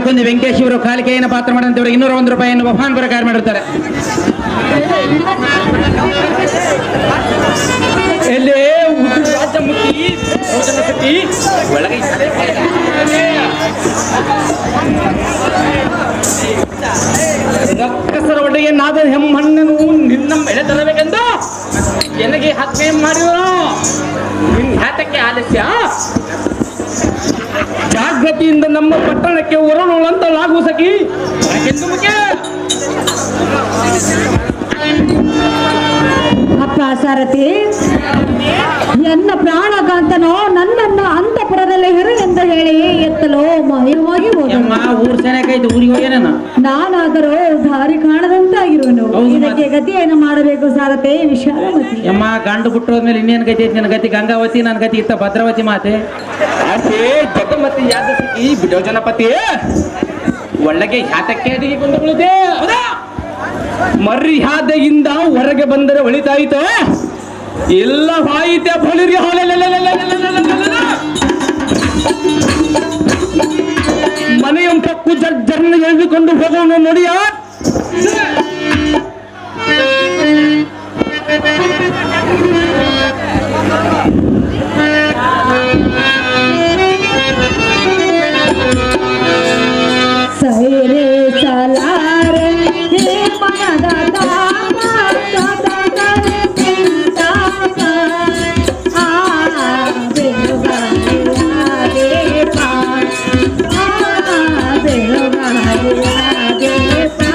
ಕೊಂದಿ ವೆಂಕಟೇಶ್ ಇವರು ಕಾಲಿಕೆಯನ್ನು ಪಾತ್ರ ಮಾಡಿದಂತೆ 201 ರೂಪಾಯಿಯನ್ನು ಬಹುಮಾನ ಪ್ರಕಾರ ಮಾಡಿರ್ತಾರೆ. ಎಲ್ಲೇ ರಾಜಮುಖಿ ಸತಿ ಒಳಗೆ ರಕ್ಕಸರ ಒಡೆಗೆ ನಾದ ಹೆಮ್ಮಣ್ಣನು ನಿನ್ನ ಮೇಲೆ ತರಬೇಕೆಂದು ನನಗೆ ಹತ್ಯೆ ಮಾಡಿದ್ರು. ನಿನ್ನ ಹ್ಯಾತಕ್ಕೆ ಆಲಸ್ಯ? ಜಾಗೃತಿಯಿಂದ ನಮ್ಮ ಪಟ್ಟಣಕ್ಕೆ ಹೊರಳುವಂತಲಾಗುವ ಸಖಿ ಎಂದು ಮುಖ್ಯ. ಅಪ್ಪ ಸಾರಥಿ, ಎನ್ನ ಪ್ರಾಣಕಾಂತನೋ ನನ್ನನ್ನ ಅಂತಃಪುರದಲ್ಲಿ ಹಿರು ಎಂದು ಹೇಳಿ ಎತ್ತಲೋ ಮಾಯವಾಗಿ ಯಮ್ಮ ಹೋದ. ಊರ್ ಸೆನೆಕೈತೆ ಊರಿಗೆ ಹೋಗ್ಯಾನ. ನಾನಾದರೂ ದಾರಿ ಕಾಣದಂತಾಗಿರುವನು. ಹೌದು ಇದಕ್ಕೆ ಗತಿಯನ್ನು ಮಾಡಬೇಕು ಸಾರಥಿ ವಿಶಾಲಮತಿ. ಯಮ್ಮ ಗಂಡು ಬಿಟ್ಟೋದ್ಮೇಲೆ ಇನ್ನೇನ್ ಗತಿ ಐತಿ? ನನ್ನ ಗತಿ ಗಂಗಾವತಿ, ನನ್ನ ಗತಿ ಇತ್ತ ಭದ್ರಾವತಿ ಮಾತೆ. ಆಸೆ ಜಗಮತಿ ಯಾದ ಸಿಕ್ಕಿ ಬಿಡೋ ಜನಪತಿ ಒಳಗೆ ಹ್ಯಾತಕ್ಕೆ ಅಡಿಗೆ ಬಂದು ಬಿಡುತ್ತೆ. ಮರ್ಯಾದೆಯಿಂದ ಹೊರಗೆ ಬಂದರೆ ಒಳಿತಾಯಿತು, ಎಲ್ಲ ಹಾಯಿತೆ ಬಳಿರಿ ಮನೆಯ ಪಕ್ಕು ಜರ್ನ ಎಳೆದುಕೊಂಡು ಹೋಗೋಣ ನೋಡಿಯ. ಸೈರೆ ಸಲಾರೆ ಹೇ ಮನದ ತಾಪ ಸದಗರೆ ಚಿಂತಾಪ ಆ ಬೆಳುಗಾರಿಯಾಗೆ ಪಾ ಆ ಬೆಳುಗಾರಿಯಾಗೆ ಪಾ.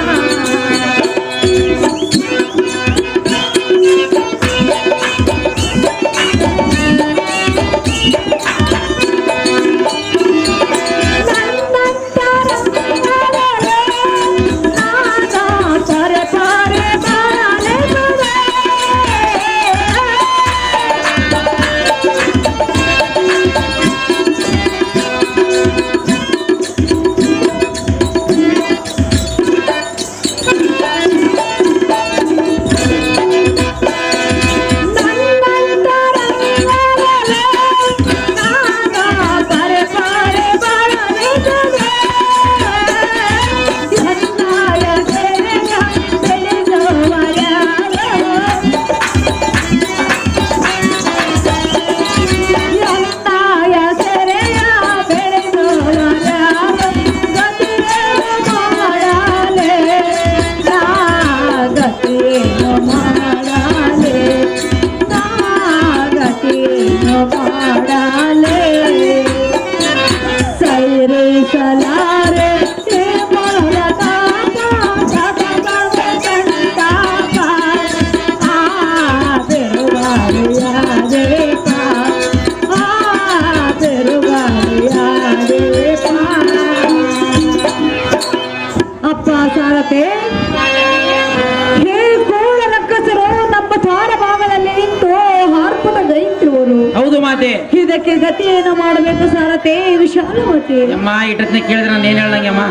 ಅಪ್ಪ ಸಾರಥಿ, ಹೇ ಕೋಳ ರಕ್ಕಸರು ನಮ್ಮ ದ್ವಾರ ಭಾಗದಲ್ಲಿ ನಿಂತು ಹಾರ್ಪದ ಗೈತಿರುವರು. ಹೌದು ಮಾತೆ. ಇದಕ್ಕೆ ಗತಿಯನ್ನು ಮಾಡಬೇಕು ಸಾರಥಿ ವಿಶಾಲಮತಿ. ಯಮ್ಮ ಇಟ್ಟತ್ನೆ ಕೇಳಿದ್ರೆ ನಾನು ಏನ್ ಹೇಳಂಗಮ್ಮ?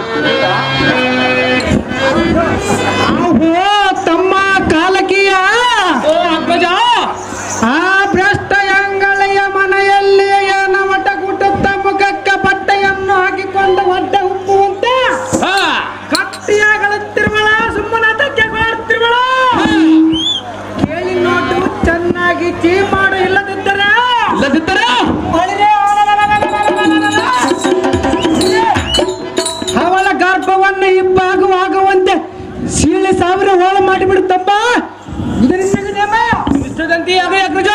ಆಹೋ ತಮ್ಮ ಕಾಲಕಿಯ ಓ ಅಗ್ಗಜ, ಆ ಭ್ರಷ್ಟ ಅಂಗಳೆಯ ಮನೆಯಲ್ಲಿ ನಮಟ ಕುಟುತ್ತ ಮುಖಕ್ಕೆ ಬಟ್ಟೆಯನ್ನು ಹಾಕಿಕೊಂಡು ಒಡ್ಡ ಉಪ್ಪುವಂತೆ ಕಟ್ಟಿಯಾಗಳುತ್ತಿರುವಳ ಸುಮ್ಮನೆ ತಕ್ಕೆ ಮಾಡ್ತಿರುವಳ. ಕೇಳಿ ನೋಟು ಚೆನ್ನಾಗಿ ಚೀ ಮಾಡು, ಇಲ್ಲದಿದ್ದರೆ ಅವಳ ಗರ್ಭವನ್ನು ಇಬ್ಬಾಗುವಾಗುವಂತೆ ಸೀಳೆ ಸಾವಿರ ಹೋಳ ಮಾಡಿಬಿಡುತ್ತಪ್ಪ. ಇದರಿಂದ ಇಷ್ಟದಂತೆ ಆಗ ಅಗ್ಗಜ.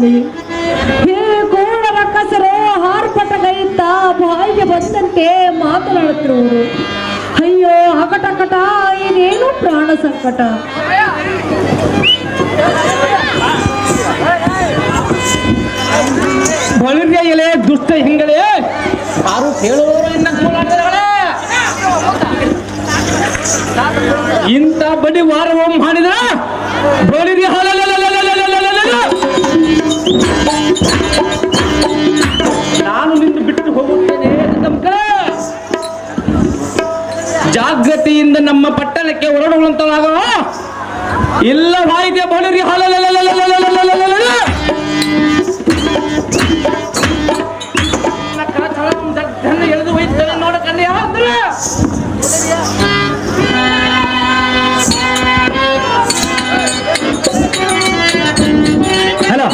ಮಾಡಲಿ? ಹೇ ಕೋಣ ರಕ್ಕಸರು ಹಾರ್ಪಟಗೈತ ಬಾಯಿಗೆ ಬಂದಂತೆ ಮಾತನಾಡುತ್ತಿರುವರು. ಅಯ್ಯೋ ಅಕಟಕಟ, ಇದೇನು ಪ್ರಾಣ ಸಂಕಟ. ಬಳಿಗೆ ಎಲೆ ದುಷ್ಟ ಹಿಂಗಳೆ ಯಾರು ಕೇಳುವವರು ಇಂಥ ಬಡಿ ವಾರವ ಮಾಡಿದ ಬಳಿಗೆ ನಾನು ನಿಂತು ಬಿಟ್ಟು ಹೋಗುತ್ತೇನೆ. ಜಾಗೃತಿಯಿಂದ ನಮ್ಮ ಪಟ್ಟಣಕ್ಕೆ ಹೊರಡುವಂತವಾಗೋ ಇಲ್ಲ ವಾಯಿದೆ ಬಳಿಗೆ ಎಳೆದು ಹೋಯ್ತೇನೆ ನೋಡ ಕಣ್ಣೆ. ಹಲೋ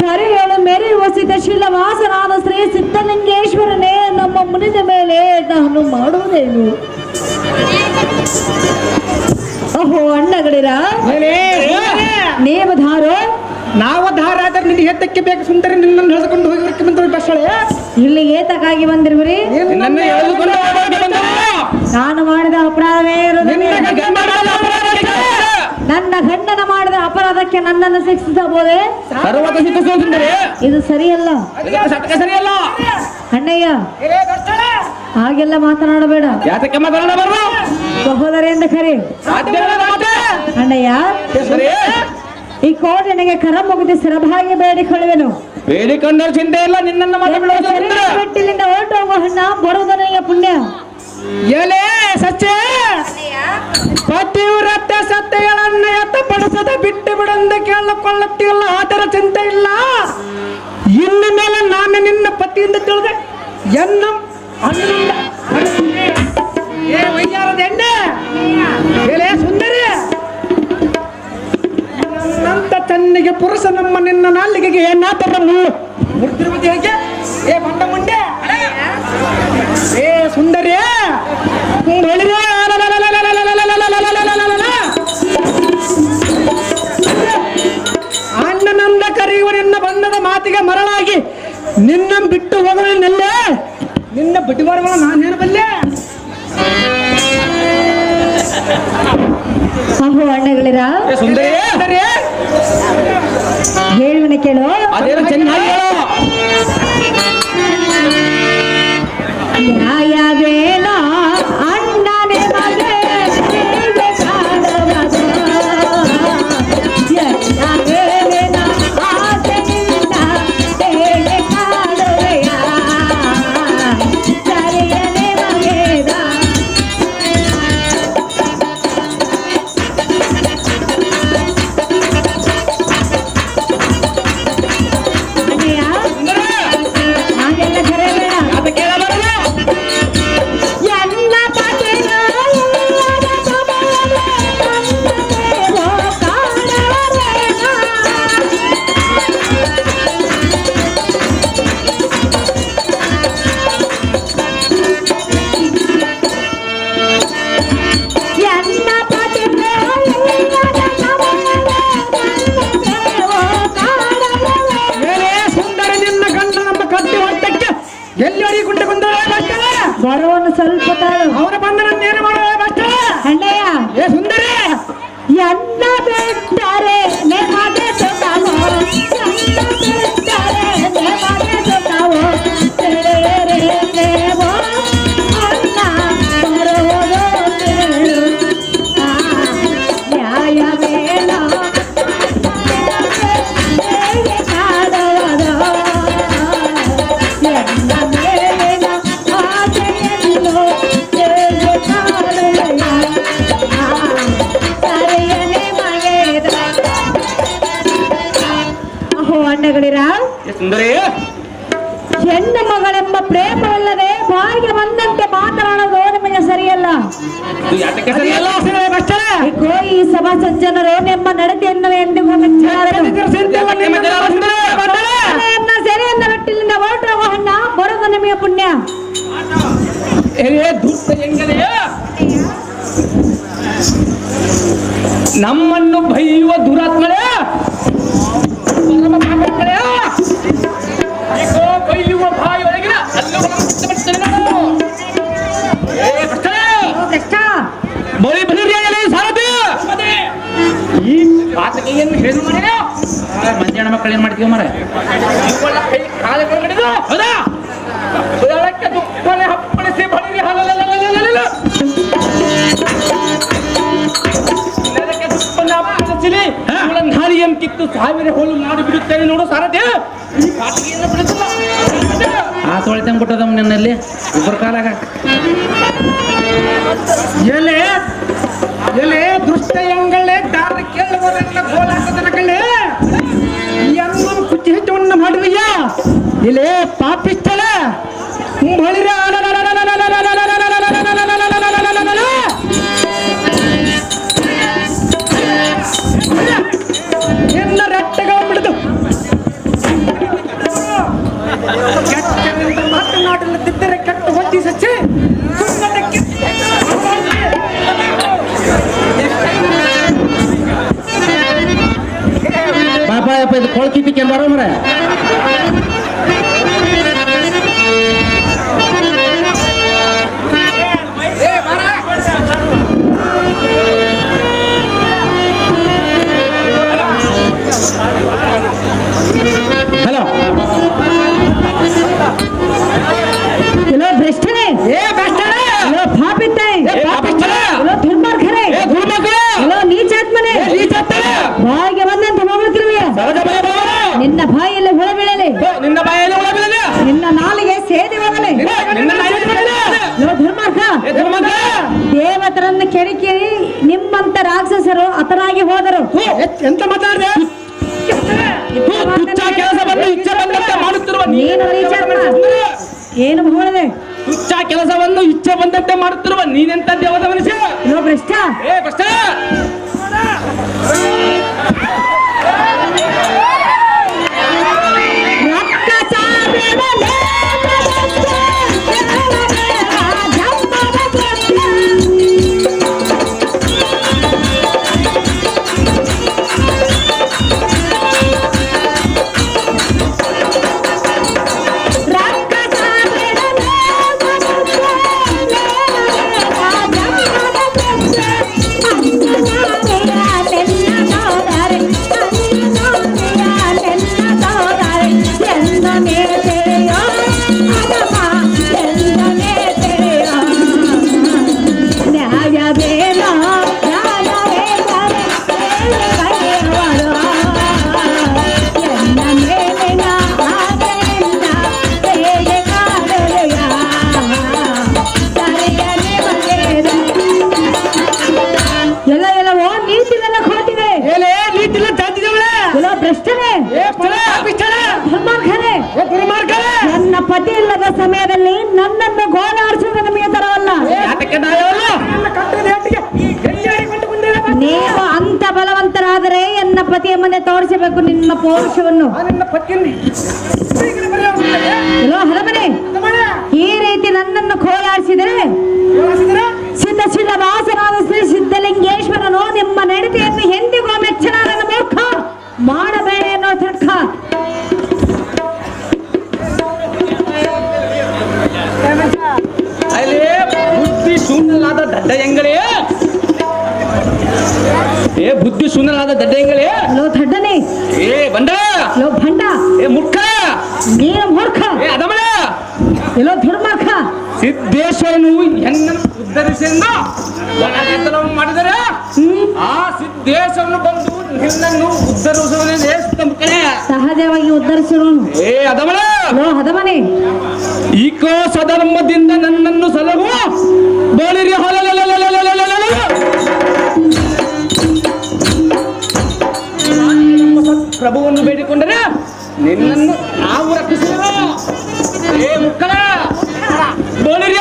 ಧರೆಯಳು ಮೆರೆಯುವ ಸಿದ್ಧಶೀಲವಾಸನಾದ ಶ್ರೀ ಸಿದ್ಧಲಿಂಗೇಶ್ವರನೇ ನಮ್ಮ ಮುನಿದ ಮೇಲೆ ನಾನು ಮಾಡುವುದೇನು? ಓಹೋ ಅಣ್ಣಗಳಿರ ನೇಮಧಾರು ನಾವು ಧಾರ ಆದ್ರೆ ನಿನಗೆ ಏತಕ್ಕೆ ಬೇಕು ಸುಂದರಿ ನಿನ್ನನ್ನು ಹೇಳಿಕೊಂಡು ಹೋಗಿ ಬಂದ್ರೆ ಬಸ್ಸಳೆ ಇಲ್ಲಿ ಏತಕ್ಕಾಗಿ ಬಂದಿರುವಿರಿ? ನಾನು ಮಾಡಿದ ಅಪರಾಧವೇ ಇರುವುದಿಲ್ಲ. ನನ್ನ ಗಂಡನ ಮಾಡಿದ ಅಪರಾಧಕ್ಕೆ ನನ್ನನ್ನು ಶಿಕ್ಷಿಸಬಹುದೇ? ಇದು ಸರಿಯಲ್ಲ ಸರಿಯಲ್ಲ ಅಣ್ಣಯ್ಯ, ಹಾಗೆಲ್ಲ ಮಾತನಾಡಬೇಡ. ಯಾತಕ್ಕೆ ಮಾತಾಡಬಾರದು? ಸಹೋದರಿಯಿಂದ ಕರೆ ಅಣ್ಣಯ್ಯ. ಈ ಕೋಟೆನಿಗೆ ಕರ ಮುಗಿದು ಸರಭಾಗಿ ಬೇಡಿಕೊಳ್ಳುವೆನು. ಬೇಡಿಕೊಂಡರು ಚಿಂತೆ ಇಲ್ಲ, ನಿನ್ನನ್ನು ಬೆಟ್ಟಿಲಿಂದ ಹೊರಟೋಗುವ ಹಣ್ಣ ಬರುವುದನೆಯ ಪುಣ್ಯ. ಎಲೆ ಸಚ್ಚೆ ಪತಿವ್ರತ ಸತ್ಯಗಳನ್ನ ಎತ್ತಪಡಿಸದ ಬಿಟ್ಟು ಬಿಡಂದ ಕೇಳಿಕೊಳ್ಳುತ್ತಿಲ್ಲ. ಅದರ ಚಿಂತೆ ಇಲ್ಲ. ಇನ್ನು ಮೇಲೆ ನಾನು ನಿನ್ನ ಪತಿಯಿಂದ ತಿಳಿದೆ ಎನ್ನ ವೈದ್ಯಾರದ ಎಣ್ಣೆ ಎಲೆ ಸುಂದರಿ ನನ್ನಂತ ತನ್ನಿಗೆ ಪುರುಷ ನಮ್ಮ ನಿನ್ನ ನಾಲಿಗೆಗೆ ಏನಾತರ ಮುರ್ತಿರುವುದು ಹೇಗೆ? ಏ ಬಂಡ ಮುಂಡೆ ಏ ಸುಂದರಿ ಅಣ್ಣನಂದ ಕರೆಯುವ ನಿನ್ನ ಬಣ್ಣದ ಮಾತಿಗೆ ಮರಳಾಗಿ ನಿನ್ನ ಬಿಟ್ಟು ಹೋಗಲಿಲ್ಲ. ನಿನ್ನ ಬಿಟ್ಟುಬಾರವಲ್ಲ ನಾನೇನು ಬಲ್ಲೆ? ಅಹೋ ಅಣ್ಣಗಳಿರ ಸುಂದರಿ ಹೇಳುವನ ಕೇಳು. ಅದೇನು ಚೆನ್ನಾಗಿ ನ್ಯಾಯವೇನೋ ಅಣ್ಣನೇ ಮಗೆ ಎಲ್ಲ ಕರೆ ಬೇಡ. ಸುಂದರಿ ಹೆಣ್ಣು ಮಗಳೆಂಬ ಪ್ರೇಮವಿಲ್ಲದೆ ಬಾಯಿಗೆ ಬಂದಂತೆ ಮಾತನಾಡೋದು ನಿಮಗೆ ಸರಿಯಲ್ಲ. ಇದು ಯಾತಕ್ಕೆ ಸರಿಯಲ್ಲ? ಏಕೋ ಈ ಸಭಾ ಸಜ್ಜನರು ನಿಮ್ಮ ನಡತೆಯನ್ನು ಎಂದಿಗೂ ಮೆಚ್ಚಲಾರರು. ಸೆರೆಯನ್ನ ಬಿಟ್ಟಿಲ್ಲಿಂದ ಹೊರಟುವ ಹಣ್ಣ ಬರೋದು ನಿಮಗೆ ಪುಣ್ಯ. ನಮ್ಮನ್ನು ಬೈಯುವ ದುರಾತ್ಮರೇ, ಪರಮ ಪಾಪಗಳೇ, ಈಗೋ ಬೈಯುವ ಬಾಯಿಯೊಳಗಿನ ಬಳಿ ಬಲಿರಿಯಾಗಲಿ ಸಾರಥಿ ಈ ಪಾತಕಿಯನ್ನು ಹೇಳು ಮಾಡಿದ ಮಂದಿ ಹೆಣ್ಣು ಮಕ್ಕಳು ಏನ್ ಮಾಡ್ತೀವಿ ಮರ? ಕೈ ಕಾಲಗಳು ಹಿಡಿದು ಹೌದಾ ಉದಳಕ್ಕೆ ದುಪ್ಪನೆ ಹಪ್ಪಳಿಸಿ ಬಳಿರಿ ಹಲಲಲಲಲಲಲ ನೆಲಕ್ಕೆ ದುಪ್ಪನೆ ಹಪ್ಪಳಿಸಲಿ ಇವಳನ್ನು ಹಾರಿಯನ್ನು ಕಿತ್ತು ಸಾವಿರ ಹೋಲು ಮಾಡಿ ಬಿಡುತ್ತೇನೆ ನೋಡು ಸಾರಥಿ. ಈ ಪಾತಕಿಯನ್ನು ಬಿಡಿಸಲ್ಲ ಆ ತೊಳಿತಂಗ್ ಬಿಟ್ಟದಮ್ ನಿನ್ನಲ್ಲಿ ಇಬ್ಬರ ಕಾಲಾಗ. ಎಲೆ ಎಲೆ ದುಷ್ಟ ಎಂಗಳೇ ದಾರ ಕೇಳುವುದನ್ನ ಗೋಲಾಸದನಗಳೇ ಎನ್ನು ಕುಚ್ಚಿ ಹಿಟ್ಟವನ್ನು ಮಾಡುವಯ್ಯ ಇಲ್ಲೇ ಪಾಪಿಷ್ಟಳ ಬಳಿರ ಎಲ್ಲ ರಟ್ಟೆಗಳು ಬಿಡಿದು ಕೆಟ್ಟರಿಂದ ಮಾತನಾಡಲಿದ್ದರೆ ಕೆಟ್ಟ ಹೊತ್ತಿ ಸಚ್ಚಿ ಸುಮ್ಮನೆ ಪಾಪ ಯಪ್ಪ ಇದು ಕೊಳ್ಕಿಟ್ಟಿಕೆ ಬರೋ ಮರ. ಹಲೋ ಇಲ್ಲೋ ಭ್ರಷ್ಟನೇ, ಇಲ್ಲೋ ಪಾಪಿತ್ತೆ, ಇಲ್ಲೋ ದುರ್ಮಾರ್ಗನೇ, ಇಲ್ಲೋ ನೀಚಾತ್ಮನೇ, ಬಾಯಿಗೆ ಬಂದಂತೆ ಹೋಗುತ್ತಿರುವೆಯ ನಿನ್ನ ಬಾಯಲ್ಲಿ ಹುಳ ಬೀಳಲಿ, ನಿನ್ನ ಬಾಯಲ್ಲಿ ಒಳ ಬೀಳಲಿ, ನಿನ್ನ ನಾಲಿಗೆ ಸೇದಿ ಹೋಗಲಿ. ನಿನ್ನ ನಾಲಿಗೆ ಬೀಳಲಿ. ಇಲ್ಲೋ ದುರ್ಮಾರ್ಗ, ದೇವತರನ್ನು ಕೆಣಕಿ ನಿಮ್ಮಂತ ರಾಕ್ಷಸರು ಹತರಾಗಿ ಹೋದರು. ಎಂತ ಮಾತಾಡಿದೆ? ತುಚ್ಛ ಕೆಲಸವನ್ನು ಇಚ್ಛೆ ಬಂದಂತೆ ಮಾಡುತ್ತಿರುವ ನೀನು ನೀಚಾತ್ಮ. ಏನು ಹೇಳಿದೆ? ತುಚ್ಛ ಕೆಲಸವನ್ನು ಇಚ್ಛೆ ಬಂದಂತೆ ಮಾಡುತ್ತಿರುವ ನೀನೆಂತ ದೇವದ ಮನುಷ್ಯ? ಇಲ್ಲೋ ಭ್ರಷ್ಟ, ಏ ಕಷ್ಟ ನನ್ನ ಪತಿ ಇಲ್ಲದ ಸಮಯದಲ್ಲಿ ನನ್ನನ್ನು ಗೋಳಾಡಿಸುವುದು ನಿಮಗೆ ತರವಲ್ಲ. ನೀವು ಅಂತ ಬಲವಂತರಾದರೆ ಎನ್ನ ಪತಿಯ ಮುಂದೆ ತೋರಿಸಬೇಕು ನಿಮ್ಮ ಪೌರುಷವನ್ನು. ಹಲಮನೆ, ಈ ರೀತಿ ನನ್ನನ್ನು ಕೋಲಾಡಿಸಿದರೆ ಸಿದ್ಧ ಸಿದ್ಧ ವಾಸನಾದ ಶ್ರೀ ಸಿದ್ಧಲಿಂಗೇಶ್ವರನು ನಿಮ್ಮ ನಡತೆಯನ್ನು ಎಂದಿಗೂ ಮೆಚ್ಚನಾದ ಮೂರ್ಖ ಮಾಡಬೇಡ ಅನ್ನೋ ತರ್ಕ. ಬುದ್ಧಿ ಶೂನ್ಯಲಾದ ದಡ್ಡ ಎಂಗಳೇ, ಏ ಬುದ್ಧಿ ಶೂನ್ಯಲಾದ ದಡ್ಡ ಎಂಗಳೇ, ಲೋ ದಡ್ಡನೆ, ಏ ಬಂಡ, ಲೋ ಭಂಡ, ಏ ಮುಖ, ನೀನು ಮೂರ್ಖ, ಏ ಅದಮಳ, ಎಲ್ಲೋ ದುರ್ಮಾರ್ಗ. ಸಿದ್ದೇಶ್ವರನು ಹೆಣ್ಣನ್ನು ಉದ್ಧರಿಸೆಂದು ಒಳಗೆತ್ತಲವನ್ನು ಮಾಡಿದರೆ ಆ ಸಿದ್ದೇಶ್ವರನು ಬಂದು ನಿನ್ನನ್ನು ಉದ್ಧರಿಸುವುದೇ ಸುತ್ತಮುತ್ತಲೇ ಸಹಜವಾಗಿ ಉದ್ಧರಿಸಿರುವನು. ಏ ಅದಮಳ, ಲೋ ಹದಮನೆ, ಈಕೋ ಸಧರ್ಮದಿಂದ ನನ್ನನ್ನು ಸಲಹು ಬೋಳಿರಿ ಪ್ರಭುವನ್ನು ಬೇಡಿಕೊಂಡರೆ ನಿನ್ನನ್ನು ನಾವು ಏ ಮುಕ್ಕಳ ಬೋಳಿರಿ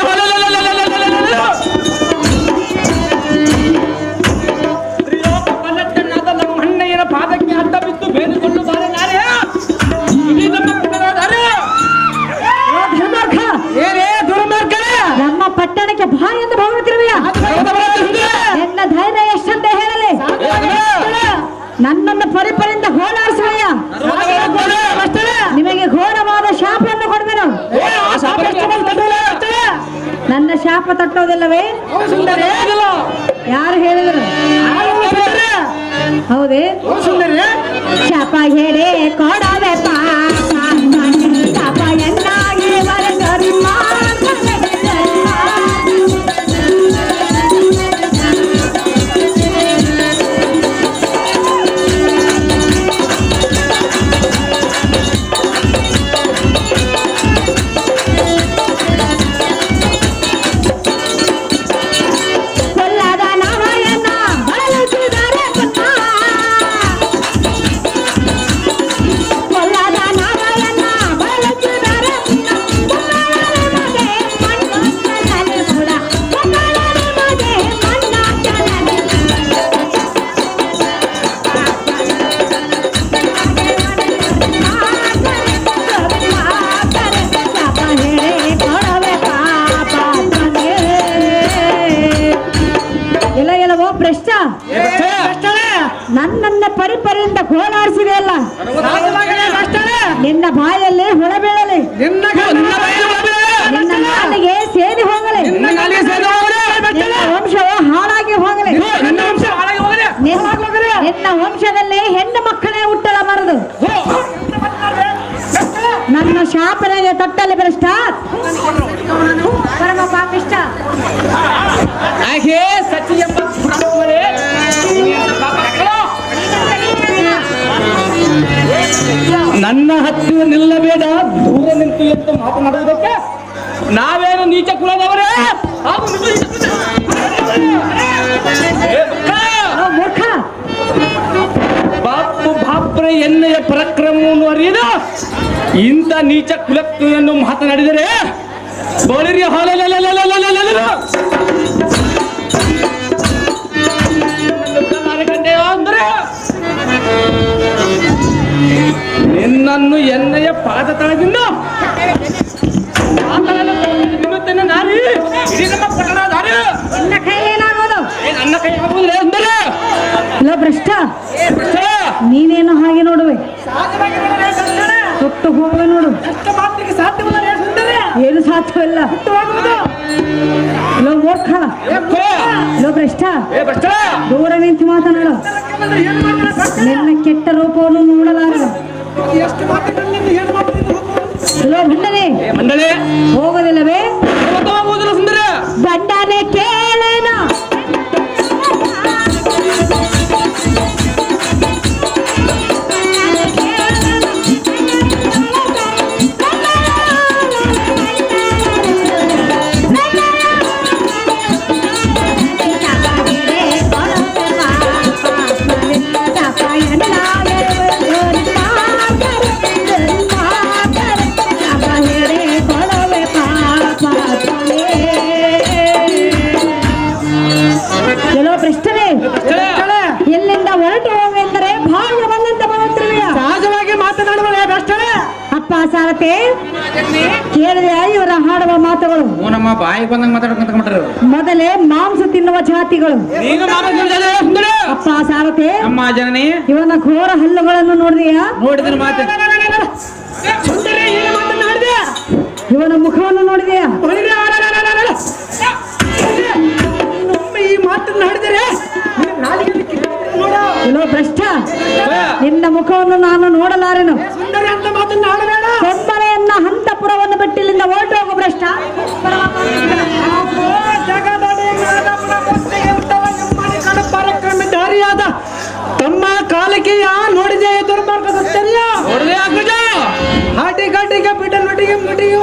ತ್ರಿಲೋಕಪಲ್ಲಕ್ಕನಾದ ನಮ್ಮ ಅಣ್ಣಯ್ಯನ ಪಾದಕ್ಕೆ ಅಡ್ಡ ಬಿದ್ದು ಬೇಡಿಕೊಂಡು ಬಾರೆ ನಾರೇ ಇಡೀ ನಮ್ಮ ಪಟ್ಟಣದಾರೆ. ಧರ್ಮಾರ್ಥ ಏನೇ ದುರ್ಮಾರ್ಗನೇ ನಮ್ಮ ಪಟ್ಟಣಕ್ಕೆ ಬಾ ಎಂದು ಹೋಗುತ್ತಿರುವೆಯ ಎಲ್ಲ ಧೈರ್ಯ ಎಷ್ಟಂತ ಹೇಳಲಿ ನನ್ನನ್ನು ಪರಿಪರಿಂದ ಹೋಲಾಡಿಸುವೆಯ ನಿಮಗೆ ಘೋರವಾದ ಶಾಪವನ್ನು ಕೊಡುವೆನು. ನನ್ನ ಶಾಪ ತಟ್ಟೋದಿಲ್ಲವೇ? ಯಾರು ಹೇಳಿದರು? ಹೌದೇ? ಶಾಪ ಹೇಳಿ ಕೊಡವೆ ಶಾಪ ಎನ್ನಾಗಿ ನನ್ನನ್ನ ಪರಿಪರಿಂದ ಘೋಲಾಡಿಸಿದೆಯಲ್ಲ ನಿನ್ನ ಬಾಯಲ್ಲಿ ಹುಳ ಬೀಳಲಿ ನಿನ್ನ ನಾಲಿಗೆ ಸೇದಿ ಹೋಗಲಿ ನಿನ್ನ ವಂಶವು ಹಾಳಾಗಿ ಹೋಗಲಿ ನಿನ್ನ ವಂಶದಲ್ಲಿ ಹೆಣ್ಣು ಮಕ್ಕಳೇ ಹುಟ್ಟಲಬಾರದು. ನನ್ನ ಶಾಪನೆಗೆ ತಟ್ಟಲಿ ಭ್ರಷ್ಟ ಪರಮ ಪಾಪಿಷ್ಟ. ಸಚಿ ಎಂಬ ನನ್ನ ಹತ್ತಿರ ನಿಲ್ಲಬೇಡ, ದೂರ ನಿಂತು ಎಂದು ಮಾತನಾಡುವುದಕ್ಕೆ ನಾವೇನು ನೀಚ ಕುಲದವರೇ? ಮೂರ್ಖ ಬಾಪು ಬಾಪ್ರೆ ಎಣ್ಣೆಯ ಪರಾಕ್ರಮವನ್ನು ಅರಿಯದ ಇಂಥ ನೀಚ ಕುಲಕ್ಕಿಯನ್ನು ಮಾತನಾಡಿದರೆ ಬೋಳಿರಿ ಅಂದರೆ ನಿನ್ನನ್ನು ಎಣ್ಣೆಯ ಪಾದ ತಳದಿಂದ ನಾರಿ ಇಡೀ ನಮ್ಮ ಪಟ್ಟಣ ದಾರಿ ನಿನ್ನ ಕೈ ಏನಾಗೋದು? ನನ್ನ ಕೈ ಆಗುವುದಿಲ್ಲ ಅಂದರೆ ಇಲ್ಲ ಭ್ರಷ್ಟ ನೀನೇನು ಹಾಗೆ ನೋಡುವೆ ಸುಟ್ಟು ಹೋಗುವೆ ನೋಡು. ಏನು ಸಾಧ್ಯವಿಲ್ಲ. ಲೋ ಮೂರ್ಖ ಲೋ ಭ್ರಷ್ಟ ದೂರ ನಿಂತು ಮಾತನಾಡು. ನಿನ್ನ ಕೆಟ್ಟ ರೂಪವನ್ನು ನೋಡಲಾರದು. ಲೋ ಭಂಡನೆ ಮಂಡಳಿ ಹೋಗೋದಿಲ್ಲವೇ? ಹೋಗುವುದಿಲ್ಲ ಸುಂದರ ಬಂಡನೆ ಕೇಳೇನ ಎಲ್ಲಿಂದ ಹೊರಟು ಹೋಗುವೆಂದರೆ ಭಾಗ ಬಂದಂತ ಬರುತ್ತಿರುವೆಯ ಸಹಜವಾಗಿ ಮಾತನಾಡುವ ಅಪ್ಪ ಸಾರಥಿ ಕೇಳಿದೆ ಇವರ ಹಾಡುವ ಮಾತುಗಳು ನಮ್ಮ ಬಾಯಿ ಬಂದಂಗ ಮಾತಾಡ್ಕೊಂಡ್ರೆ ಮೊದಲೇ ಮಾಂಸ ತಿನ್ನುವ ಜಾತಿಗಳು. ಅಪ್ಪ ಸಾರಥಿ ನಮ್ಮ ಜನನಿ ಇವನ ಘೋರ ಹಲ್ಲುಗಳನ್ನು ನೋಡಿದೆಯಾ? ನೋಡಿದ್ರ ಮಾತು ಇವನ ಮುಖವನ್ನು ನೋಡಿದೆಯಾ? ಈ ಮಾತನ್ನು ಹೇಳಿದರೆ ಇಲ್ಲೋ ಭ್ರಷ್ಟ ನಿನ್ನ ಮುಖವನ್ನು ನಾನು ನೋಡಲಾರೆನು. ಸುಂದರಿ ಅಂತ ಮಾತನ್ನು ಆಡಬೇಡ. ತೊಂಬರೆಯನ್ನ ಹಂತಪುರವನ್ನು ಬಿಟ್ಟಿಲ್ಲಿಂದ ಹೊರಟು ಹೋಗು ಭ್ರಷ್ಟ. ಪರಾಕ್ರಮಧಾರಿಯಾದ ತಮ್ಮ ಕಾಲಿಕೆಯ ನೋಡಿದೆ ದುರ್ಮಾರ್ಗದ ಹಾಟಿ ಘಾಟಿಗೆ ಬಿಟ್ಟ ನುಟಿಗೆ ಮುಟಿಗೆ